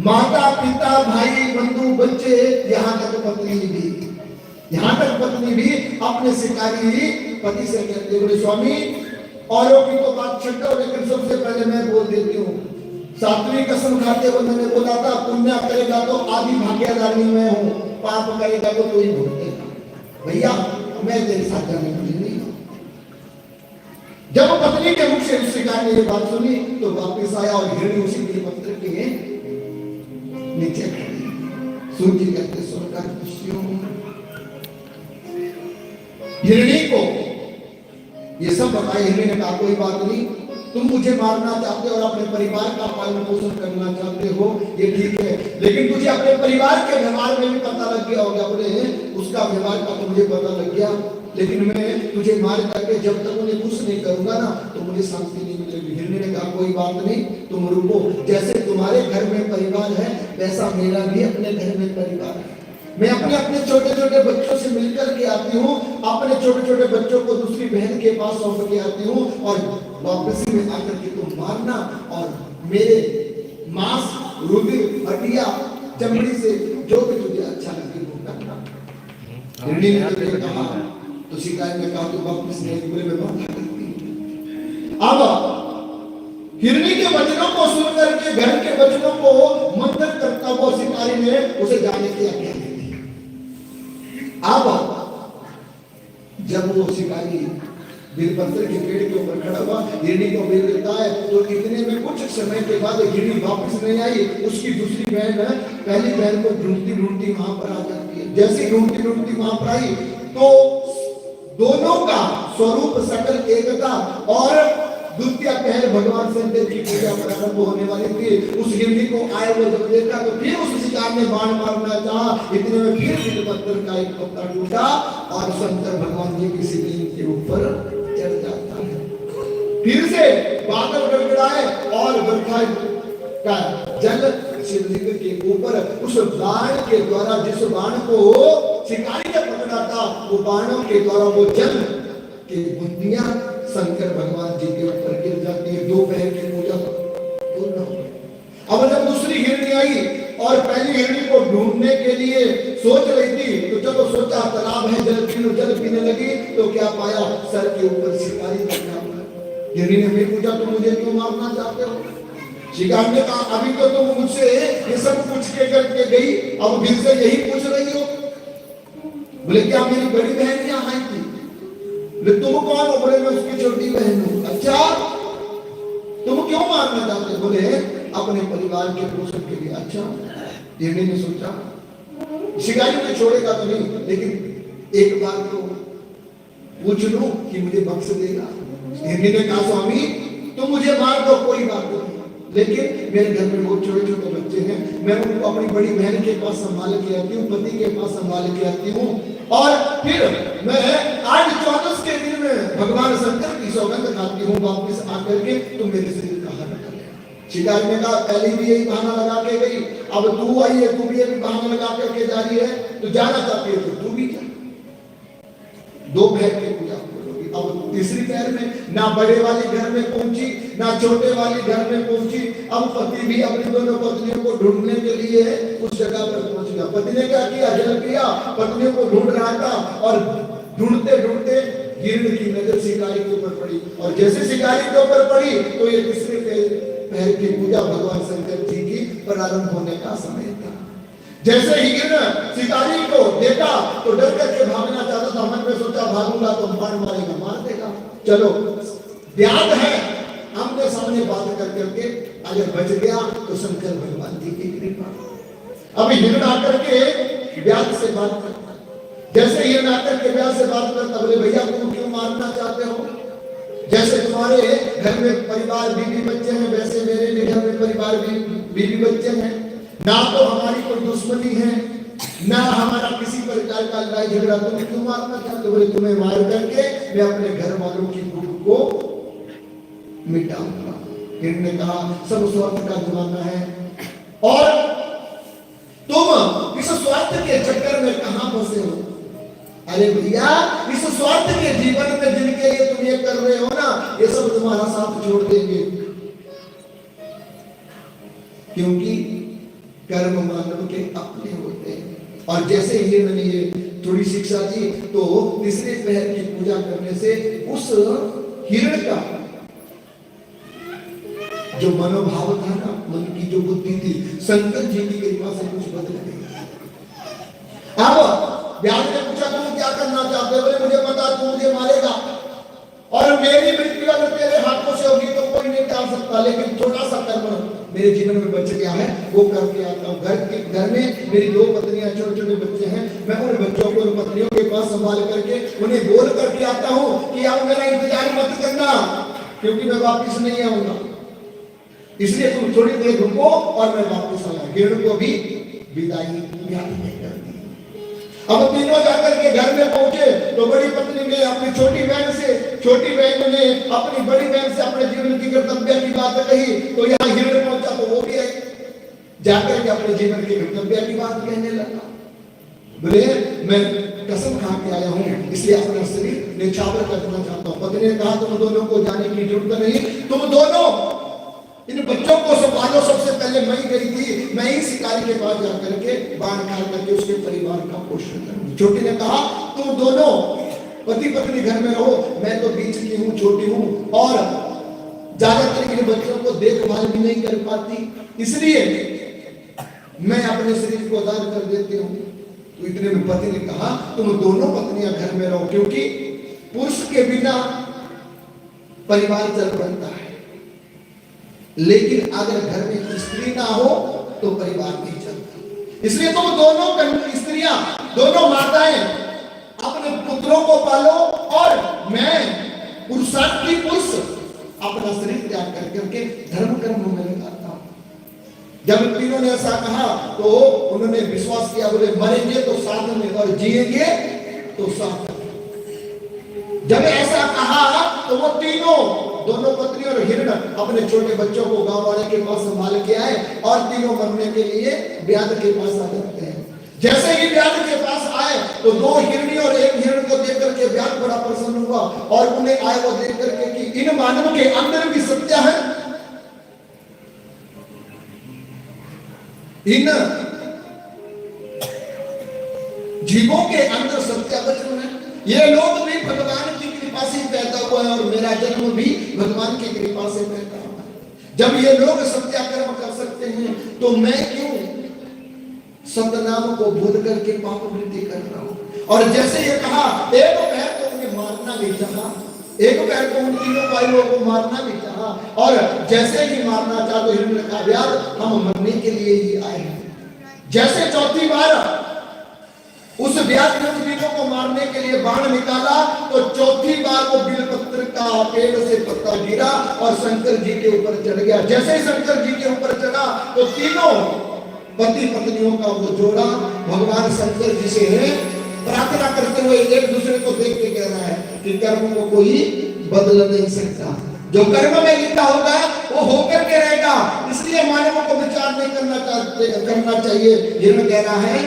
माता पिता भाई बंधु बच्चे यहाँ तक पत्नी भी अपने शिकारी पति से कहते बोले स्वामी औरों की तो बात छड्डो, लेकिन सबसे पहले मैं बोल देती हूँ, सातवीं कसम खाते हुए मैंने बोला था पुण्य करेगा तो आधी भाग्यदारी मैं हूँ, पाप करेगा तो कोई भुगतेगा। भैया मैं तेरे साथ जाने के लिए नहीं। जब पत्नी के मुख से शिकारी ने ये बात सुनी तो वापिस आया और हिरणी उसी के पत्र के नीचे खड़ी। सूर्य कहते सुनकर खुशियों हिरणी को ये सब बताया। हिरणी ने कहा कोई बात नहीं, तुम मुझे मारना चाहते हो और अपने परिवार का पालन पोषण करना चाहते हो, ये ठीक है, लेकिन तुझे अपने परिवार के व्यवहार में भी पता लग गया होगा। बोले उसका व्यवहार का तो मुझे पता लग गया, लेकिन मैं तुझे मार करके जब तक उन्हें कुछ नहीं करूंगा ना तो मुझे शांति नहीं मिलेगी। हिरणी ने कहा कोई बात नहीं, तुम रुको, जैसे तुम्हारे घर में परिवार है वैसा मेरा भी अपने घर में परिवार है। मैं अपने छोटे छोटे बच्चों से मिलकर के आती हूँ, अपने छोटे छोटे बच्चों को दूसरी बहन के पास सौंप के आती हूँ और वापस में आकर के तुम मारना और मेरे मांस रुधिर हड्डियां चमड़ी से जो भी तुझे अच्छा लगे वो करना। हिरणी ने कहा तो शिकारी ने कहा तो वापस नहीं बोले मैं मारना करती। अब हिरणी के वचनों को सुनकर के घर के वचनों को मंथन करता हुआ शिकारी ने उसे जाने की आज्ञा दी। अब जब वो शिकारी बेलपत्र के पेड़ के ऊपर खड़ा हुआ, हिरणी को बेल देता है तो इतने में कुछ समय के बाद हिरणी वापस नहीं आई। उसकी दूसरी बहन है पहली बहन को ढूंढती ढूंढती वहां पर आ जाती है। जैसे ढूंढती ढूंढती वहां पर आई तो दोनों का स्वरूप सकल एक था और द्वितीय पहल भगवान शंकर की पूजा प्रारंभ होने वाली थी। उस हिरणी को आए हुए जब देखा तो फिर उस शिकार ने बाण मारना चाहा, इतने में फिर बेलपत्र का एक पत्ता टूटा और शंकर भगवान जी की शिवलिंग के ऊपर चढ़ जाता है। फिर से बादल गड़गड़ाए और बरखा का जल शिवलिंग के ऊपर उस बाण के द्वारा, जिस बाण को शिकारी ने पकड़ा था वो बाणों के द्वारा वो जल की बूंदियां शंकर भगवान जी के ऊपर गिर जाती है। दोपहर की पूजा पूर्ण हो गई। अब जब दूसरी हिरणी आई और पहली हिरणी को ढूंढने के लिए सोच रही थी तो चलो सोचा तालाब है जल पी लो, जल पीने लगी तो क्या पाया सर के ऊपर शिकारी बैठा हुआ है। हिरणी ने फिर पूछा तुम मुझे क्यों मारना चाहते हो? शिकारी ने कहा अभी तो तुम मुझसे ये सब पूछ के करके गई, अब फिर से यही पूछ रही हो। बोले क्या मेरी बड़ी बहन यहाँ आई थी? तुम कौन हो? बोले मैं उसकी छोटी बहन हूँ। अच्छा तुम क्यों मारना चाहते? बोले अपने परिवार के पोषण के लिए। अच्छा हिरणी ने सोचा शिकारी ने छोड़ेगा तो नहीं, लेकिन एक बार तो पूछ लूं कि मुझे बख्श देगा। हिरणी ने कहा स्वामी तुम मुझे मार दो कोई बात नहीं, लेकिन मेरे घर में बहुत छोटे छोटे बच्चे हैं, मैं उनको अपनी बड़ी बहन के पास संभाल के आती हूँ, पति के पास संभाल के आती हूँ और फिर मैं आज 14 के दिन में भगवान शंकर की सौगंध खाती हूँ, वापस आकर के तुम मेरे शरीर का हरण कर लेना। शिकारी ने कहा पहले भी यही बहाना लगा के गई, अब तू आई है, तू भी यही बहाना लगा करके जा रही है, तो जाना चाहती है तो तू भी जा। दोपहर की पूजा अब तीसरी पहर में ना बड़े वाले घर में पहुंची ना छोटे वाले घर में पहुंची। अब पति भी अपनी दोनों पत्नियों को ढूंढने के लिए उस जगह पर पहुंच गया। पति ने क्या किया? जल किया, पत्नियों को ढूंढ रहा था और ढूंढते ढूंढते हिरण की नजर शिकारी के ऊपर पड़ी और जैसे शिकारी के ऊपर पड़ी तो ये तीसरे पहर की पूजा भगवान शंकर जी की प्रारंभ होने का समय था। जैसे ही शिकारी को देखा तो डर करके भागना चाहता था, मन में सोचा भागूंगा तो मार मारेगा, मार देगा, चलो ब्याज है आमने सामने बात कर करके अगर बच गया तो शंकर भगवान जी की कृपा। अब हिरण आकर के ब्याज से बात करता, जैसे हिरण आकर के ब्याज से बात करता, बोले भैया तुम क्यों मारना चाहते हो? जैसे तुम्हारे घर में परिवार बीवी बच्चे हैं वैसे मेरे भी घर में परिवार बीवी बच्चे हैं, ना तो हमारी कोई दुश्मनी है ना हमारा किसी प्रकार का लड़ाई झगड़ा, तुम क्यों मारना चाहते? बोले तुम्हें मार करके मैं अपने घर वालों की भूख को मिटाऊंगा। हिरण ने कहा सब स्वार्थ का जमाना है और तुम अरे भैया, इस स्वार्थ के जीवन में जिनके लिए तुम ये कर रहे हो ना, ये सब तुम्हारा साथ छोड़ देंगे, क्योंकि कर्म मानव के अपने होते हैं। और जैसे ही मैंने ये थोड़ी शिक्षा दी, तो तीसरे पहर की पूजा करने से उस हिरण का जो मनोभाव था ना, मन की जो बुद्धि थी, शंकर जी की कृपा से कुछ बदल गई। अब व्यास ने पूछा तुम क्या करना चाहते हो? बोले मुझे पता, तू मुझे मारेगा और मेरी मृत्यु अगर तेरे हाथों से होगी तो कोई नहीं टाल सकता, लेकिन थोड़ा सा कर्म मेरे जीवन में बच गया है, वो करके आता हूँ। घर में मेरी 2 पत्नियां, छोटे छोटे बच्चे हैं, मैं उन बच्चों को उन पत्नियों के पास संभाल करके उन्हें बोल करके आता हूँ कि आप मेरा इंतजार मत करना, क्योंकि मैं वापिस नहीं आऊंगा, इसलिए तुम थोड़ी देर रुको और मैं वापस आया। हिरण को भी विदाई कर दी। अब तीनों जाकर के घर में पहुंचे तो बड़ी पत्नी ने अपनी छोटी बहन ने अपनी बड़ी बहन से अपने जीवन की कर्तव्य की बात कही, तो यहाँ हिरण पहुंचा तो वो भी जाकर के अपने जीवन की कर्तव्य की बात कहने लगा। बोले मैं कसम खा के आया हूँ, इसलिए अपना शरीर निछावर करना चाहता हूँ। पत्नी ने कहा तुम दोनों को जाने की जरूरत नहीं, तुम दोनों इन बच्चों को संभालो, सबसे पहले मैं ही गई थी, मैं ही शिकारी के पास जाकर के बाण मार करके उसके परिवार का पोषण करूंगी। छोटी ने कहा तुम दोनों पति पत्नी घर में रहो, मैं तो बीच की हूँ, छोटी हूँ और ज्यादातर इन बच्चों को देखभाल भी नहीं कर पाती, इसलिए मैं अपने शरीर को दान कर देती हूँ। तो इतने में पति ने कहा तुम दोनों पत्नियां घर में रहो, क्योंकि पुरुष के बिना परिवार चल बनता है, लेकिन अगर घर में स्त्री ना हो तो परिवार नहीं चलता। इसलिए तुम दोनों स्त्रियां, दोनों माताएं अपने पुत्रों को पालो और मैं पुरुषार्थी पुरुष अपना शरीर त्याग कर करके धर्म कर्म में लगाता हूं। जब तीनों ने ऐसा कहा तो उन्होंने विश्वास किया, बोले मरेंगे तो साथ में और जिएंगे तो साथ में। जब ऐसा कहा तो वो तीनों, दोनों पत्नी और हिरण अपने छोटे बच्चों को गांव वाले के पास संभाल के आए और तीनों मरने के लिए व्याध के पास आ जाते हैं। जैसे ही व्याध के पास आए तो 2 हिरणी और 1 हिरण को देख करके व्याध बड़ा प्रसन्न हुआ और उन्हें आए वो देख करके कि इन मानव के अंदर भी सत्य है, इन जीवों के अंदर सत्य वचन है, ये लोग भी भगवान की कृपा से पैदा हुआ है और मेरा जन्म भी भगवान की कृपा से पैदा हुआ है। जब ये लोग सत्याकर्म कर सकते हैं तो मैं क्यों सतनाम को भूल करके पाप वृद्धि कर रहा हूं। और जैसे ये कहा, एक पैर तो उन्हें मारना भी चाहा, एक पैर तो उन तीनों भाइयों को मारना भी चाहा, और जैसे ही मारना चाहा तो हिरण ने कहा व्याध हम मरने के लिए ही आए हैं। जैसे चौथी बार उस व्याध ने उन तीनों को मारने के लिए बाण निकाला तो चौथी बार वो बिलपत्र का पेड़ से पत्ता गिरा और शंकर जी के ऊपर चढ़ गया। जैसे ही शंकर जी के ऊपर चढ़ा तो तीनों पति पत्नियों का वो जोड़ा भगवान शंकर जी से प्रार्थना करते हुए एक दूसरे को देख के कह रहा है कि कर्म को कोई बदल नहीं सकता, जो कर्म में लिखा होगा वो होकर के रहेगा, इसलिए मानवों को विचार नहीं करना चाहिए। हिरण कह रहा है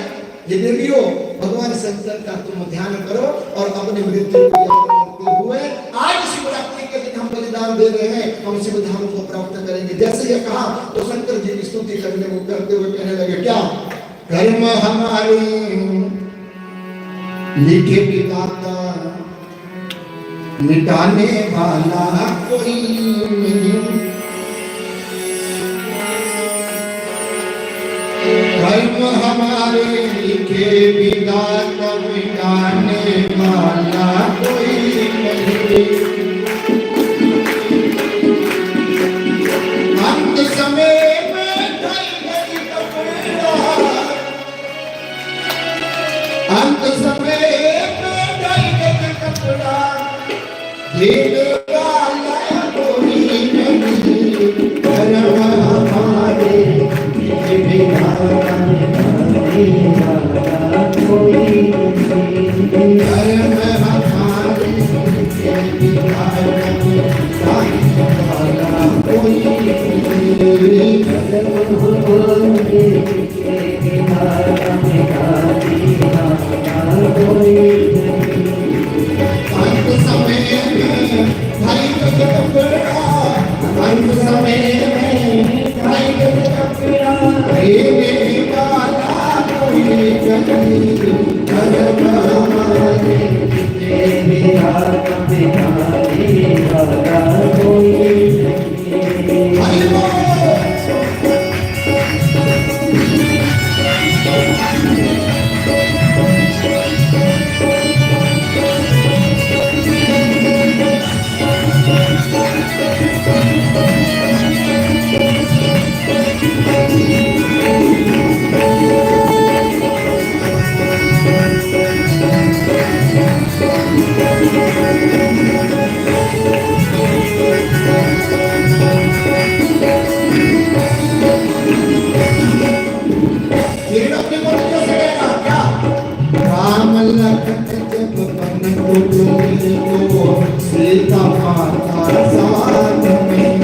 ये देवियों भगवान शंकर का तुम ध्यान करो और अपने मृत्यु को याद करते हुए आज शिवरात्रि के दिन हम बलिदान दे रहे हैं, हम शिव धाम को प्राप्त करेंगे। जैसे ये कहा तो शंकर जी की स्तुति करते हुए कहने लगे क्या कर्म हमारे लिखे विधाता मिटाने वाला कोई नहीं, कर्म हमारे लिखे विधाता मिटाने वाला कोई नहीं। अंत समय में ढल गई कपड़ा, अंत समय में ढल गई कपड़ा, देने वाला कोई नहीं, कर्म हमारे कोई सीता माता साथ में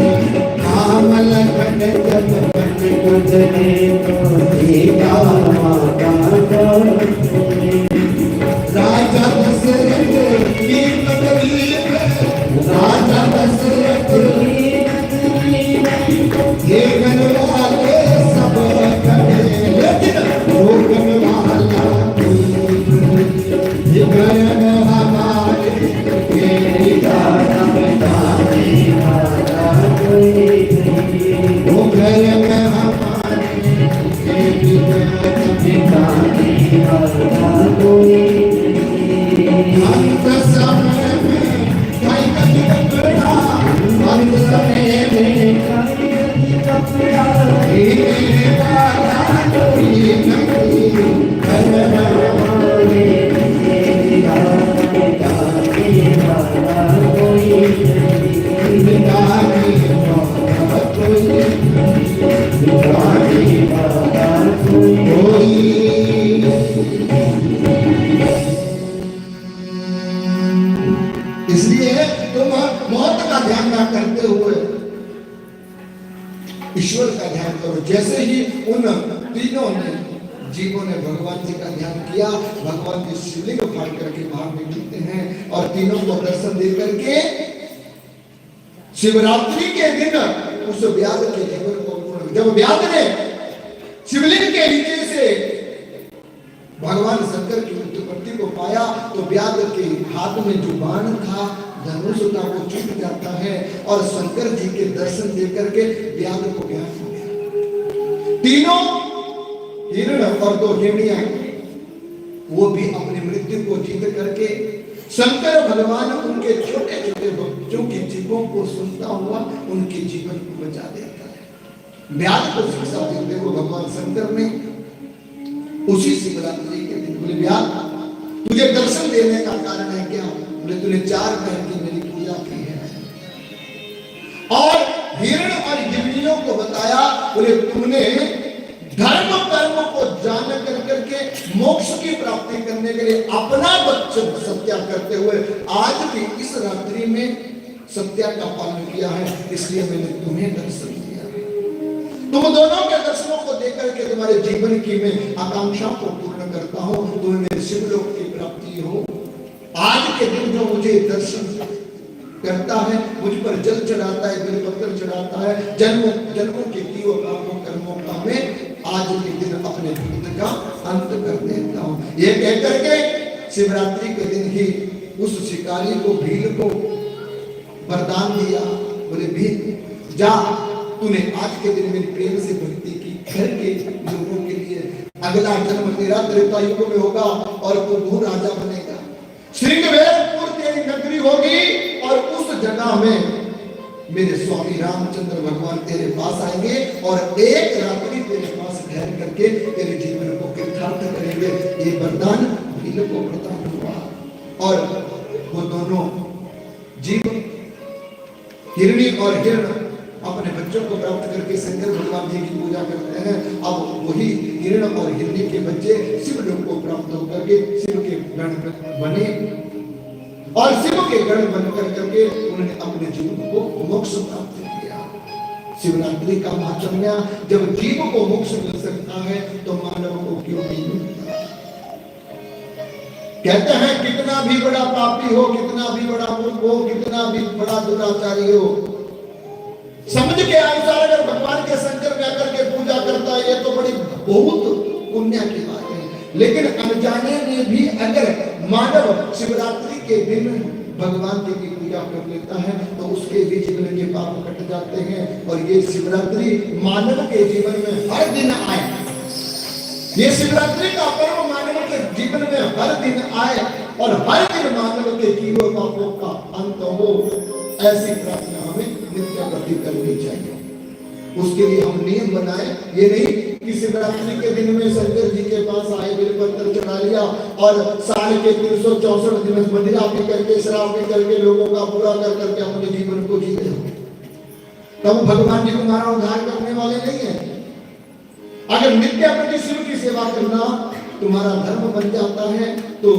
राम लखन जब बन गुजरे तो सीता माता राजा दशरथ की तकलीफ राजा दशरथ ये गनवाले सब खड़े लेकिन वो गनवाला ये गन हमारे के दादा बताने वाला कोई नहीं वो गन हमारे के दादा बताने वाला कोई नहीं अंत समय में कई कभी कपड़ा अंत समय में कई कपड़ा ये वाला कोई नहीं गन हमारे इसलिए तुम मौत का ध्यान ना करते हुए ईश्वर का ध्यान करो। जैसे ही उन तीनों ने जीवों ने भगवान जी का ध्यान किया, भगवान जी शिवलिंग फाड़ करके बाहर निकलते हैं और तीनों को दर्शन दे करके शिवरात्रि के दिन उस व्याध के जीवन को पूर्ण। जब व्याध ने शिवलिंग के नीचे से भगवान शंकर की उत्पत्ति को पाया तो व्याध के हाथ में जो बाण था धनुष था वो छूट जाता है और शंकर जी के दर्शन दे करके व्याध को ज्ञान हो गया। तीनों हिरण और दो हिरणियां वो भी अपनी मृत्यु को जीत करके शंकर भगवान उनके छोटे छोटे बच्चों की जीवों को सुनता हुआ उनके जीवन को बचा देता है। व्याध को शिक्षा देते हुए भगवान शंकर ने उसी शिवरात्रि के दिन बोले व्याध तुझे दर्शन देने का कारण है क्या? बोले तूने 4 पहर की मेरी पूजा की है और हिरण और हिरणियों को बताया। बोले तुमने धर्म कर्म को जान कर करके मोक्ष की प्राप्ति करने के लिए अपना वचन सत्या करते हुए आज भी इस रात्रि में सत्या का पालन किया है, इसलिए मैंने तुम्हें दर्शन दिया। तुम दोनों के दर्शनों को देकर के तुम्हारे जीवन की मैं आकांक्षा को पूर्ण करता हूं, तुम्हें मेरे शिवलोक की प्राप्ति हो। आज के दिन जो मुझे दर्शन करता है, मुझ पर जल चढ़ाता है, बेलपत्र चढ़ाता है, जन्मों जन्मों के किए पापों कर्मों का मैं आज के दिन अपने भक्त का अंत कर देता हूं। ये कह करके शिवरात्रि के दिन ही उस शिकारी को भील को वरदान दिया। बोले भील जा, तूने आज के दिन मेरी प्रेम से भक्ति की घर के लोगों के लिए अगला जन्म तेरा त्रेता युग में होगा और तू राजा बनेगा। श्रृंगवेरपुर तेरी नगरी होगी और उस जगह में मेरे स्वामी रामचंद्र भगवान तेरे पास आएंगे और एक रात्रि तेरे पास ठहर करके तेरे जीवन को कृतार्थ करेंगे। ये वरदान भील को प्रदान हुआ और वो दोनों जीव हिरणी और हिरण अपने बच्चों को प्राप्त करके शंकर भगवान जी की पूजा करते हैं। अब वही हिरण और हिरणी के बच्चे शिवलोक को प्राप्त होकर के शिव के गण बने और शिव के गण बनकर करके उन्होंने अपने जीवन को मोक्ष प्राप्त किया। शिवरात्रि का महात्म्य, जब जीव को मोक्ष मिल सकता है तो मानव को क्यों नहीं मिलता? कहते हैं कितना भी बड़ा पापी हो, कितना भी बड़ा मूर्ख हो, कितना भी बड़ा दुराचारी हो, समझ के अनुसार अगर भगवान के शंकर में आकर के पूजा करता है ये तो बड़ी बहुत पुण्य की बात है। लेकिन अनजाने में भी अगर मानव शिवरात्रि के दिन भगवान जी की पूजा कर लेता है तो उसके भी जीवन के पाप कट जाते हैं। और ये शिवरात्रि मानव के जीवन में हर दिन आए, ये शिवरात्रि का पर्व मानव के जीवन में हर दिन आए और हर दिन मानव के जीवन पापों का अंत हो, ऐसी प्रार्थना हमें नित्य प्रति करनी चाहिए। उसके लिए हम नियम बनाए, ये नहीं कि शिवरात्रि के दिन में शंकर जी के पास आए, बेलपत्र चढ़ा लिया और साल के 364 दिन मदिरा पी करके शराब पी करके लोगों का बुरा कर करके अपने जीवन को जीते हो, तब भगवान जी तुम्हारा उद्धार करने वाले नहीं है। अगर नित्य प्रति शिव की सेवा करना तुम्हारा धर्म बन जाता है तो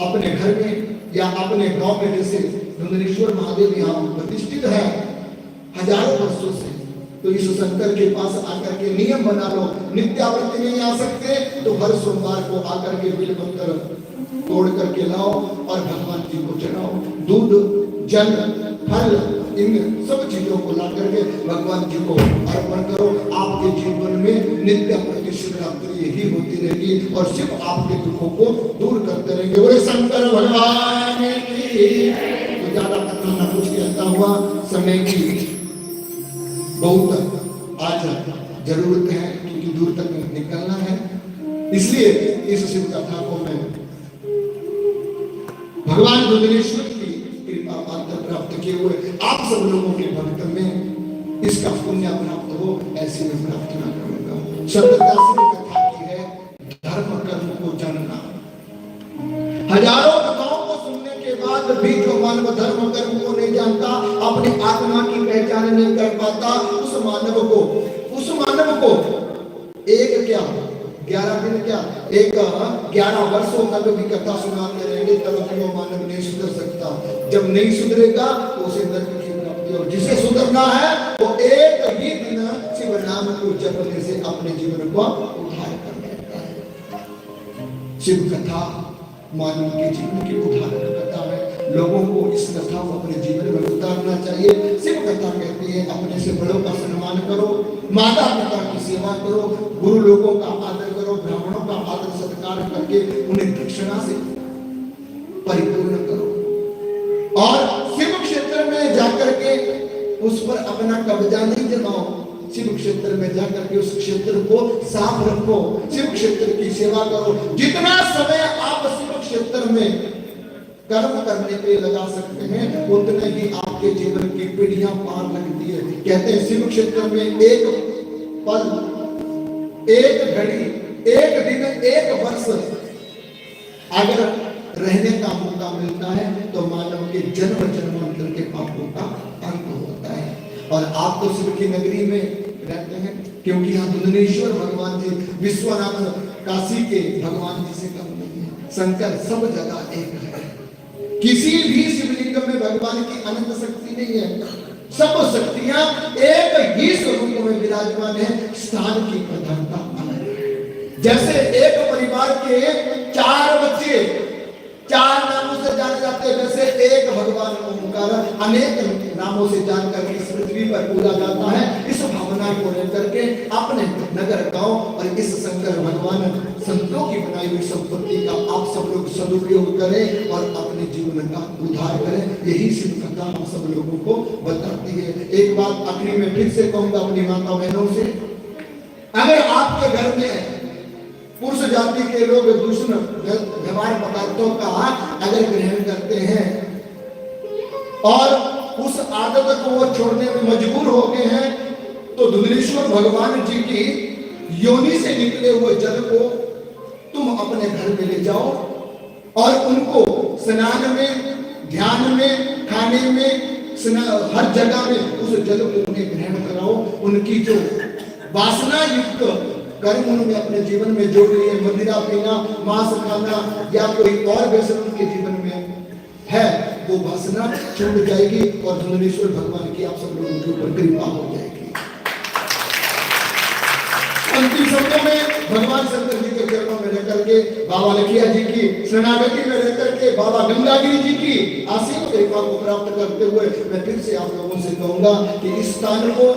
अपने घर में या अपने गांव में, जैसे धुंधलेश्वर महादेव यहाँ प्रतिष्ठित है हजारों वर्षों से, तो इस शंकर के पास आकर के नियम बना लो, नित्यावृत्ति नहीं आ सकते तो हर सोमवार को आकर के बेलपत्र तोड़ करके लाओ और भगवान जी को चढ़ाओ। दूध, जल, फल, इन सब चीजों को ला करके भगवान जी को अर्पण करो। आपके जीवन में नित्य प्रति शिवरात्रि यही होती रहेगी और शिव आपके दुखों को दूर करते रहेंगे। बोले शंकर भगवान की। तो ज्यादा करना ना कुछ कहता हुआ समय की बहुत आज जरूरत है क्योंकि दूर तक निकलना है, इसलिए इस शिव कथा को मैं भगवान धुंधलेश्वर की कृपा पात्र प्राप्त किए हुए आप सब लोगों के भक्त में इसका पुण्य प्राप्त हो, ऐसी मैं प्रार्थना करूंगा। शब्ददास ने कथा की है धर्म कर्म को जानना। हजारों कथाओं को सुनने के बाद भी जो मानव धर्म कर्म को नहीं जानता, अपनी आत्मा की पहचान नहीं कर पाता, उस मानव को एक क्या 11 दिन क्या 11 वर्षों तक भी कथा सुनाते रहेंगे तब भी वो मानव नहीं सुधर सकता। जब नहीं सुधरेगा तो उसे नरक की प्राप्ति, और जिसे सुधरना है वो एक ही दिन शिव नाम को जपने से अपने जीवन को उद्धार कर लेता है। शिव कथा मानव के जीवन की उदाहरण कथा है, लोगों को इस कथा को अपने जीवन में उतारना चाहिए। शिव कथा कहती है अपने से बड़ों का सम्मान करो, माता पिता की सेवा करो, गुरु लोगों का आदर करो, ब्राह्मणों का आदर सत्कार करके उन्हें दक्षिणा से परिपूर्ण करो और शिव क्षेत्र में जाकर के उस पर अपना कब्जा नहीं जमाओ। शिव क्षेत्र में जाकर के उस क्षेत्र को साफ रखो, शिव क्षेत्र की सेवा करो। जितना समय आप शिव क्षेत्र में कर्म करने पे लगा सकते हैं उतने ही आपके जीवन की पीढ़ियां पार लगती है। कहते हैं शिव क्षेत्र में एक पल, एक घड़ी, एक दिन, एक वर्ष अगर रहने का मौका मिलता है तो मानव के जन्म जन्मांतर के पापों का अंत होता है। और आप तो शिव की नगरी में रहते हैं क्योंकि यहाँ धुंधलेश्वर भगवान जी विश्वनाथ काशी के भगवान जी से कम नहीं है। शंकर सब जगह एक है, किसी भी शिवलिंग में भगवान की अनंत शक्ति नहीं है, सब शक्तियां एक ही स्वरूप में विराजमान है, स्थान की प्रधानता अलग है। जैसे एक परिवार के 4 बच्चे 4 नामों से जाने जाते हैं, वैसे एक भगवान ओंकार अनेक नामों से जानकर इस पृथ्वी पर पूजा जाता है। इस भावना को लेकर के अपने नगर गांव और इस शंकर भगवान संतों की बनाई हुई संपत्ति का आप सब लोग सदुपयोग करें और अपने जीवन का उद्धार करें। यही शिव कथा हम सब लोगों को बताती है। एक बात आखिरी में फिर से कहूंगा अपनी माता बहनों से, अगर आपके घर में पुरुष जाति के लोग दूषण व्यवहार पदार्थों का अगर ग्रहण करते हैं और उस आदत को वो छोड़ने में मजबूर हो गए हैं तो धुंधलेश्वर भगवान जी की योनि से निकले हुए जल को तुम अपने घर में ले जाओ और उनको स्नान में, ध्यान में, खाने में, हर जगह में उस जल को उन्हें ग्रहण कराओ। उनकी जो वासना युक्त कर्म उन्होंने अपने जीवन में जोड़ लिए, मदिरा पीना, मांस खाना या कोई और व्यसन उनके जीवन में है, वो वासना छूट जाएगी और धुंधलेश्वर भगवान की आप सब लोगों के ऊपर कृपा हो जाएगी। अंतिम शब्दों में भगवान शंकर जी के चरणों में रहकर के, बाबा लखिया जी की शरणागति में रहकर के, बाबा गंगागिरी जी की आशीष कृपा को प्राप्त करते हुए मैं फिर से आप लोगों से कहूंगा कि इस स्थान को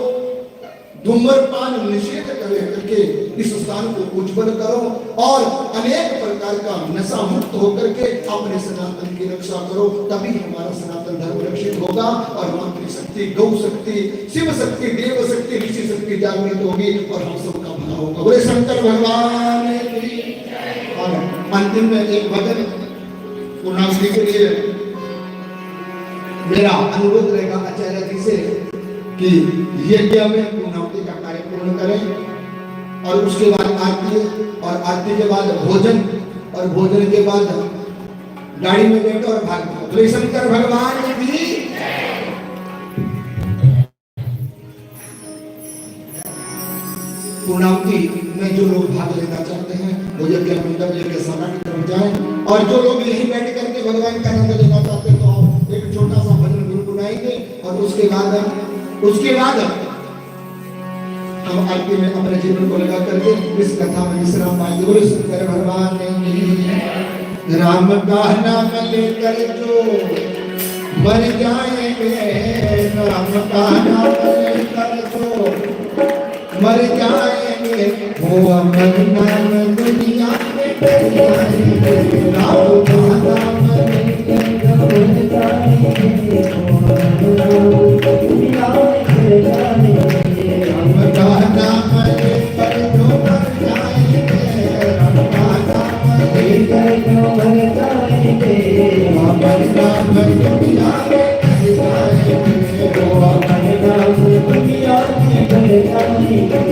धूम्रपान निषेध करके इस स्थान को उज्जवल करो और अनेक प्रकार का नशा मुक्त होकर के अपने सनातन की रक्षा करो, तभी हमारा सनातन धर्म रक्षित होगा और मातृशक्ति, गौ शक्ति, शिव शक्ति, देव शक्ति, ऋषि शक्ति जागृत होगी और हम सबका भला होगा। बोले शंकर भगवान की। और अंतिम में एक भजन पूर्णावती के लिए मेरा अनुरोध रहेगा आचार्य जी से कि यज्ञ में पूर्णावती का कार्य पूर्ण करें और उसके बाद आरती और आरती के बाद भोजन और भोजन के बाद गाड़ी में बैठो और भाग जाओ। बोले शंकर भगवान की। पूर्णावती में जो लोग भाग लेना चाहते हैं वो यज्ञ मंडप यज्ञ सभा की तरफ जाएं और जो लोग यहीं बैठ करके भगवान का आनंद लेना चाहते हैं तो एक छोटा सा भजन गुनगुनाएंगे और उसके बाद हम आरती में अपने जीवन को लगा करके इस कथा में विश्राम पाएंगे। बोले शंकर भगवान ने राम का नाम लेकर जो मर जाएंगे, राम का नाम लेकर जो मर जाएंगे वो अमर नाम दुनिया में कर जाएंगे, राम का नाम लेकर जो मर जाएंगे दुनिया में कर जाएंगे, राम का नाम लेकर जो मर जाएंगे, राम का नाम लेकर जो मर जाएंगे, अमर नाम दुनिया में कर जाएंगे, वो अमर नाम दुनिया में कर जाएंगे।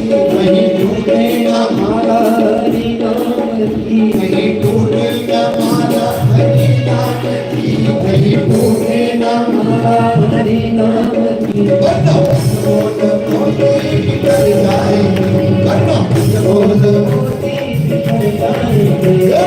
कहीं टूटे ना माला हरि नाम की, कहीं टूटे ना माला हरि नाम की, कहीं टूटे ना माला हरि नाम की। बनो बोल मोती कर जाए, बनो बोल मोती कर जाए,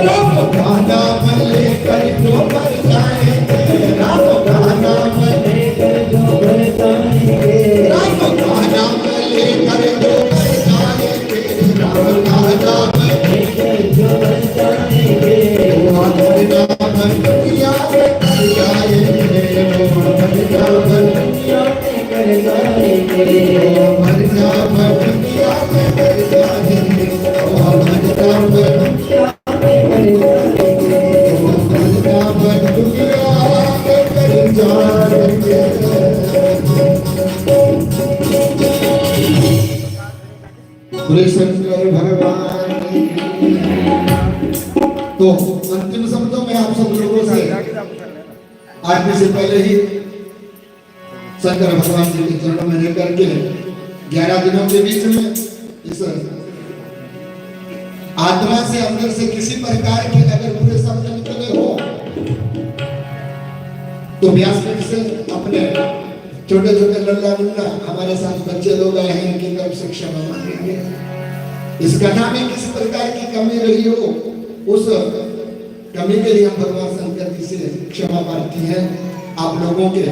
राम का नाम लेकर जो मर जाएंगे, राम का नाम लेकर जो मर जाएंगे, राम का नाम लेकर जो मर जाएंगे, राम का नाम लेकर जो मर जाएंगे, हमारे नाम दुनिया में कर जाएंगे, हमारे नाम दुनिया में कर जाएंगे, हमारे नाम दुनिया में कर जाएंगे, हमारे नाम दुनिया शंकर भगवान। तो अंतिम शब्दों में आप सब लोगों से आने से पहले ही शंकर भगवान जी के चरणों में लेकर के 11 दिनों के बीच में इस आत्मा से अंदर से किसी प्रकार के अगर बुरे शब्द निकले हो तो व्यासपीठ से अपने छोटे छोटे लल्ला मुल्ला हमारे साथ बच्चे लोग आए हैं, इनकी तरफ से क्षमा मांगेंगे। इस कथा में किस प्रकार की कमी रही हो उस कमी के लिए हम भगवान शंकर जी से क्षमा प्रार्थी हैं। आप लोगों के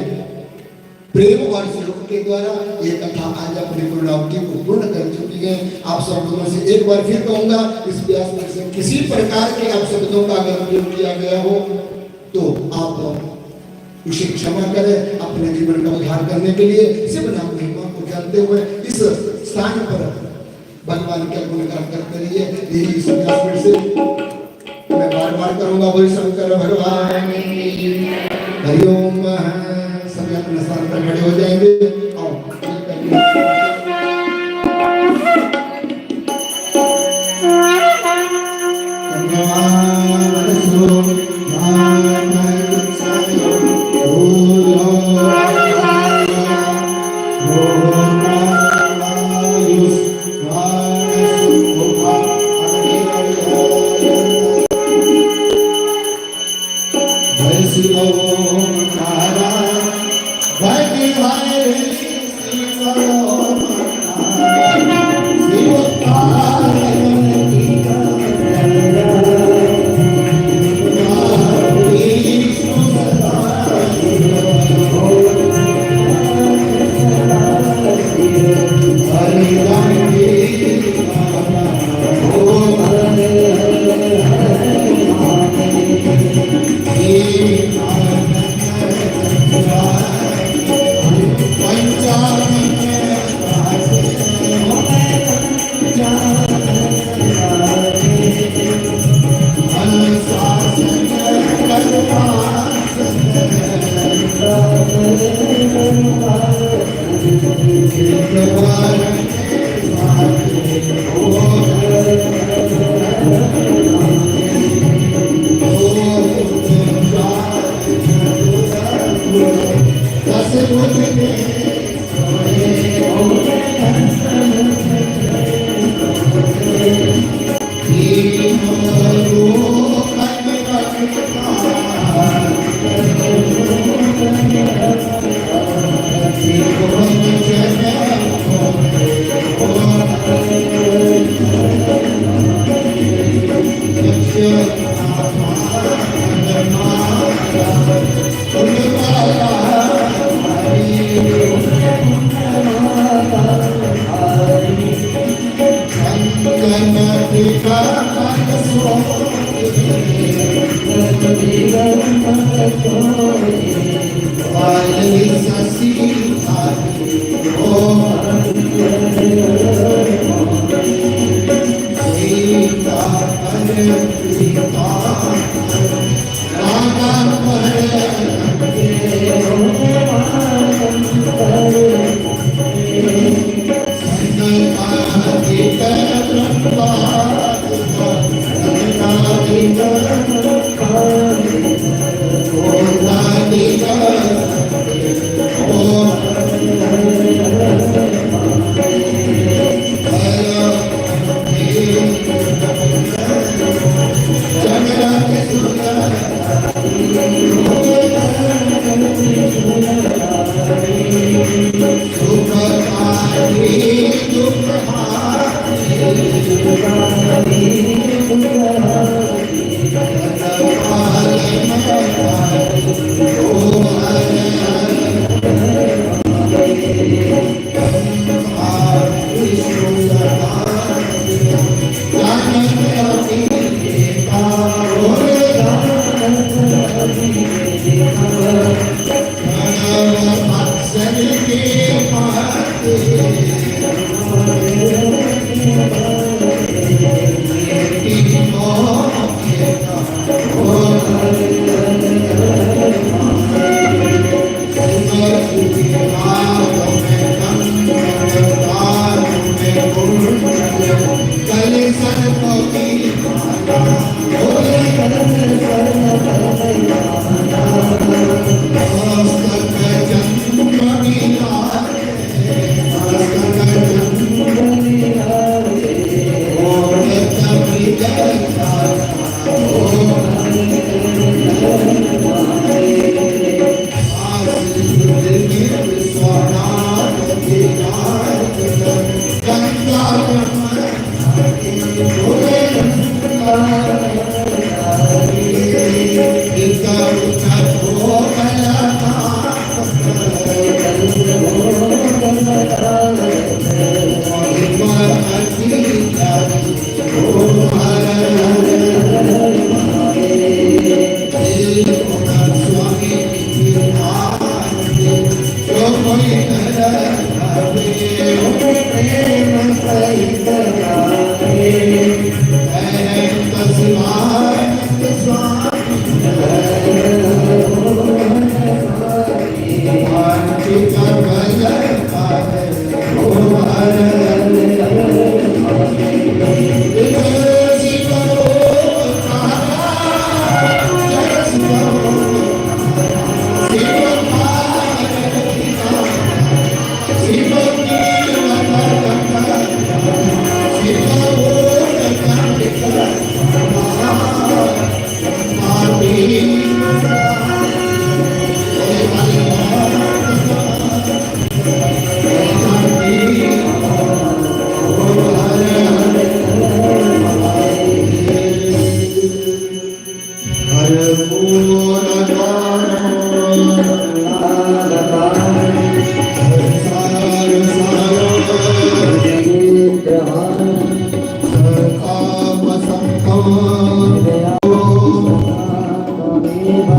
प्रेम और सहयोग के द्वारा ये कथा आज अपनी पूर्णावधि को पूर्ण कर चुकी है। आप सब लोगों से एक बार फिर कहूंगा, इस व्यासपीठ से किसी प्रकार के आप शब्दों का अगर प्रयोग किया गया हो तो आप उसे क्षमा करें। अपने जीवन का उद्धार करने के लिए शिव नाम महिमा को जानते हुए इस स्थान पर भगवान के गुणगान करते रहिए। यही इस व्यासपीठ से मैं बार बार करूंगा, बोल शंकर भगवान हरि ओम। सभी अपने स्थान पर खड़े हो जाएंगे। आओ कले सरस्वती
Om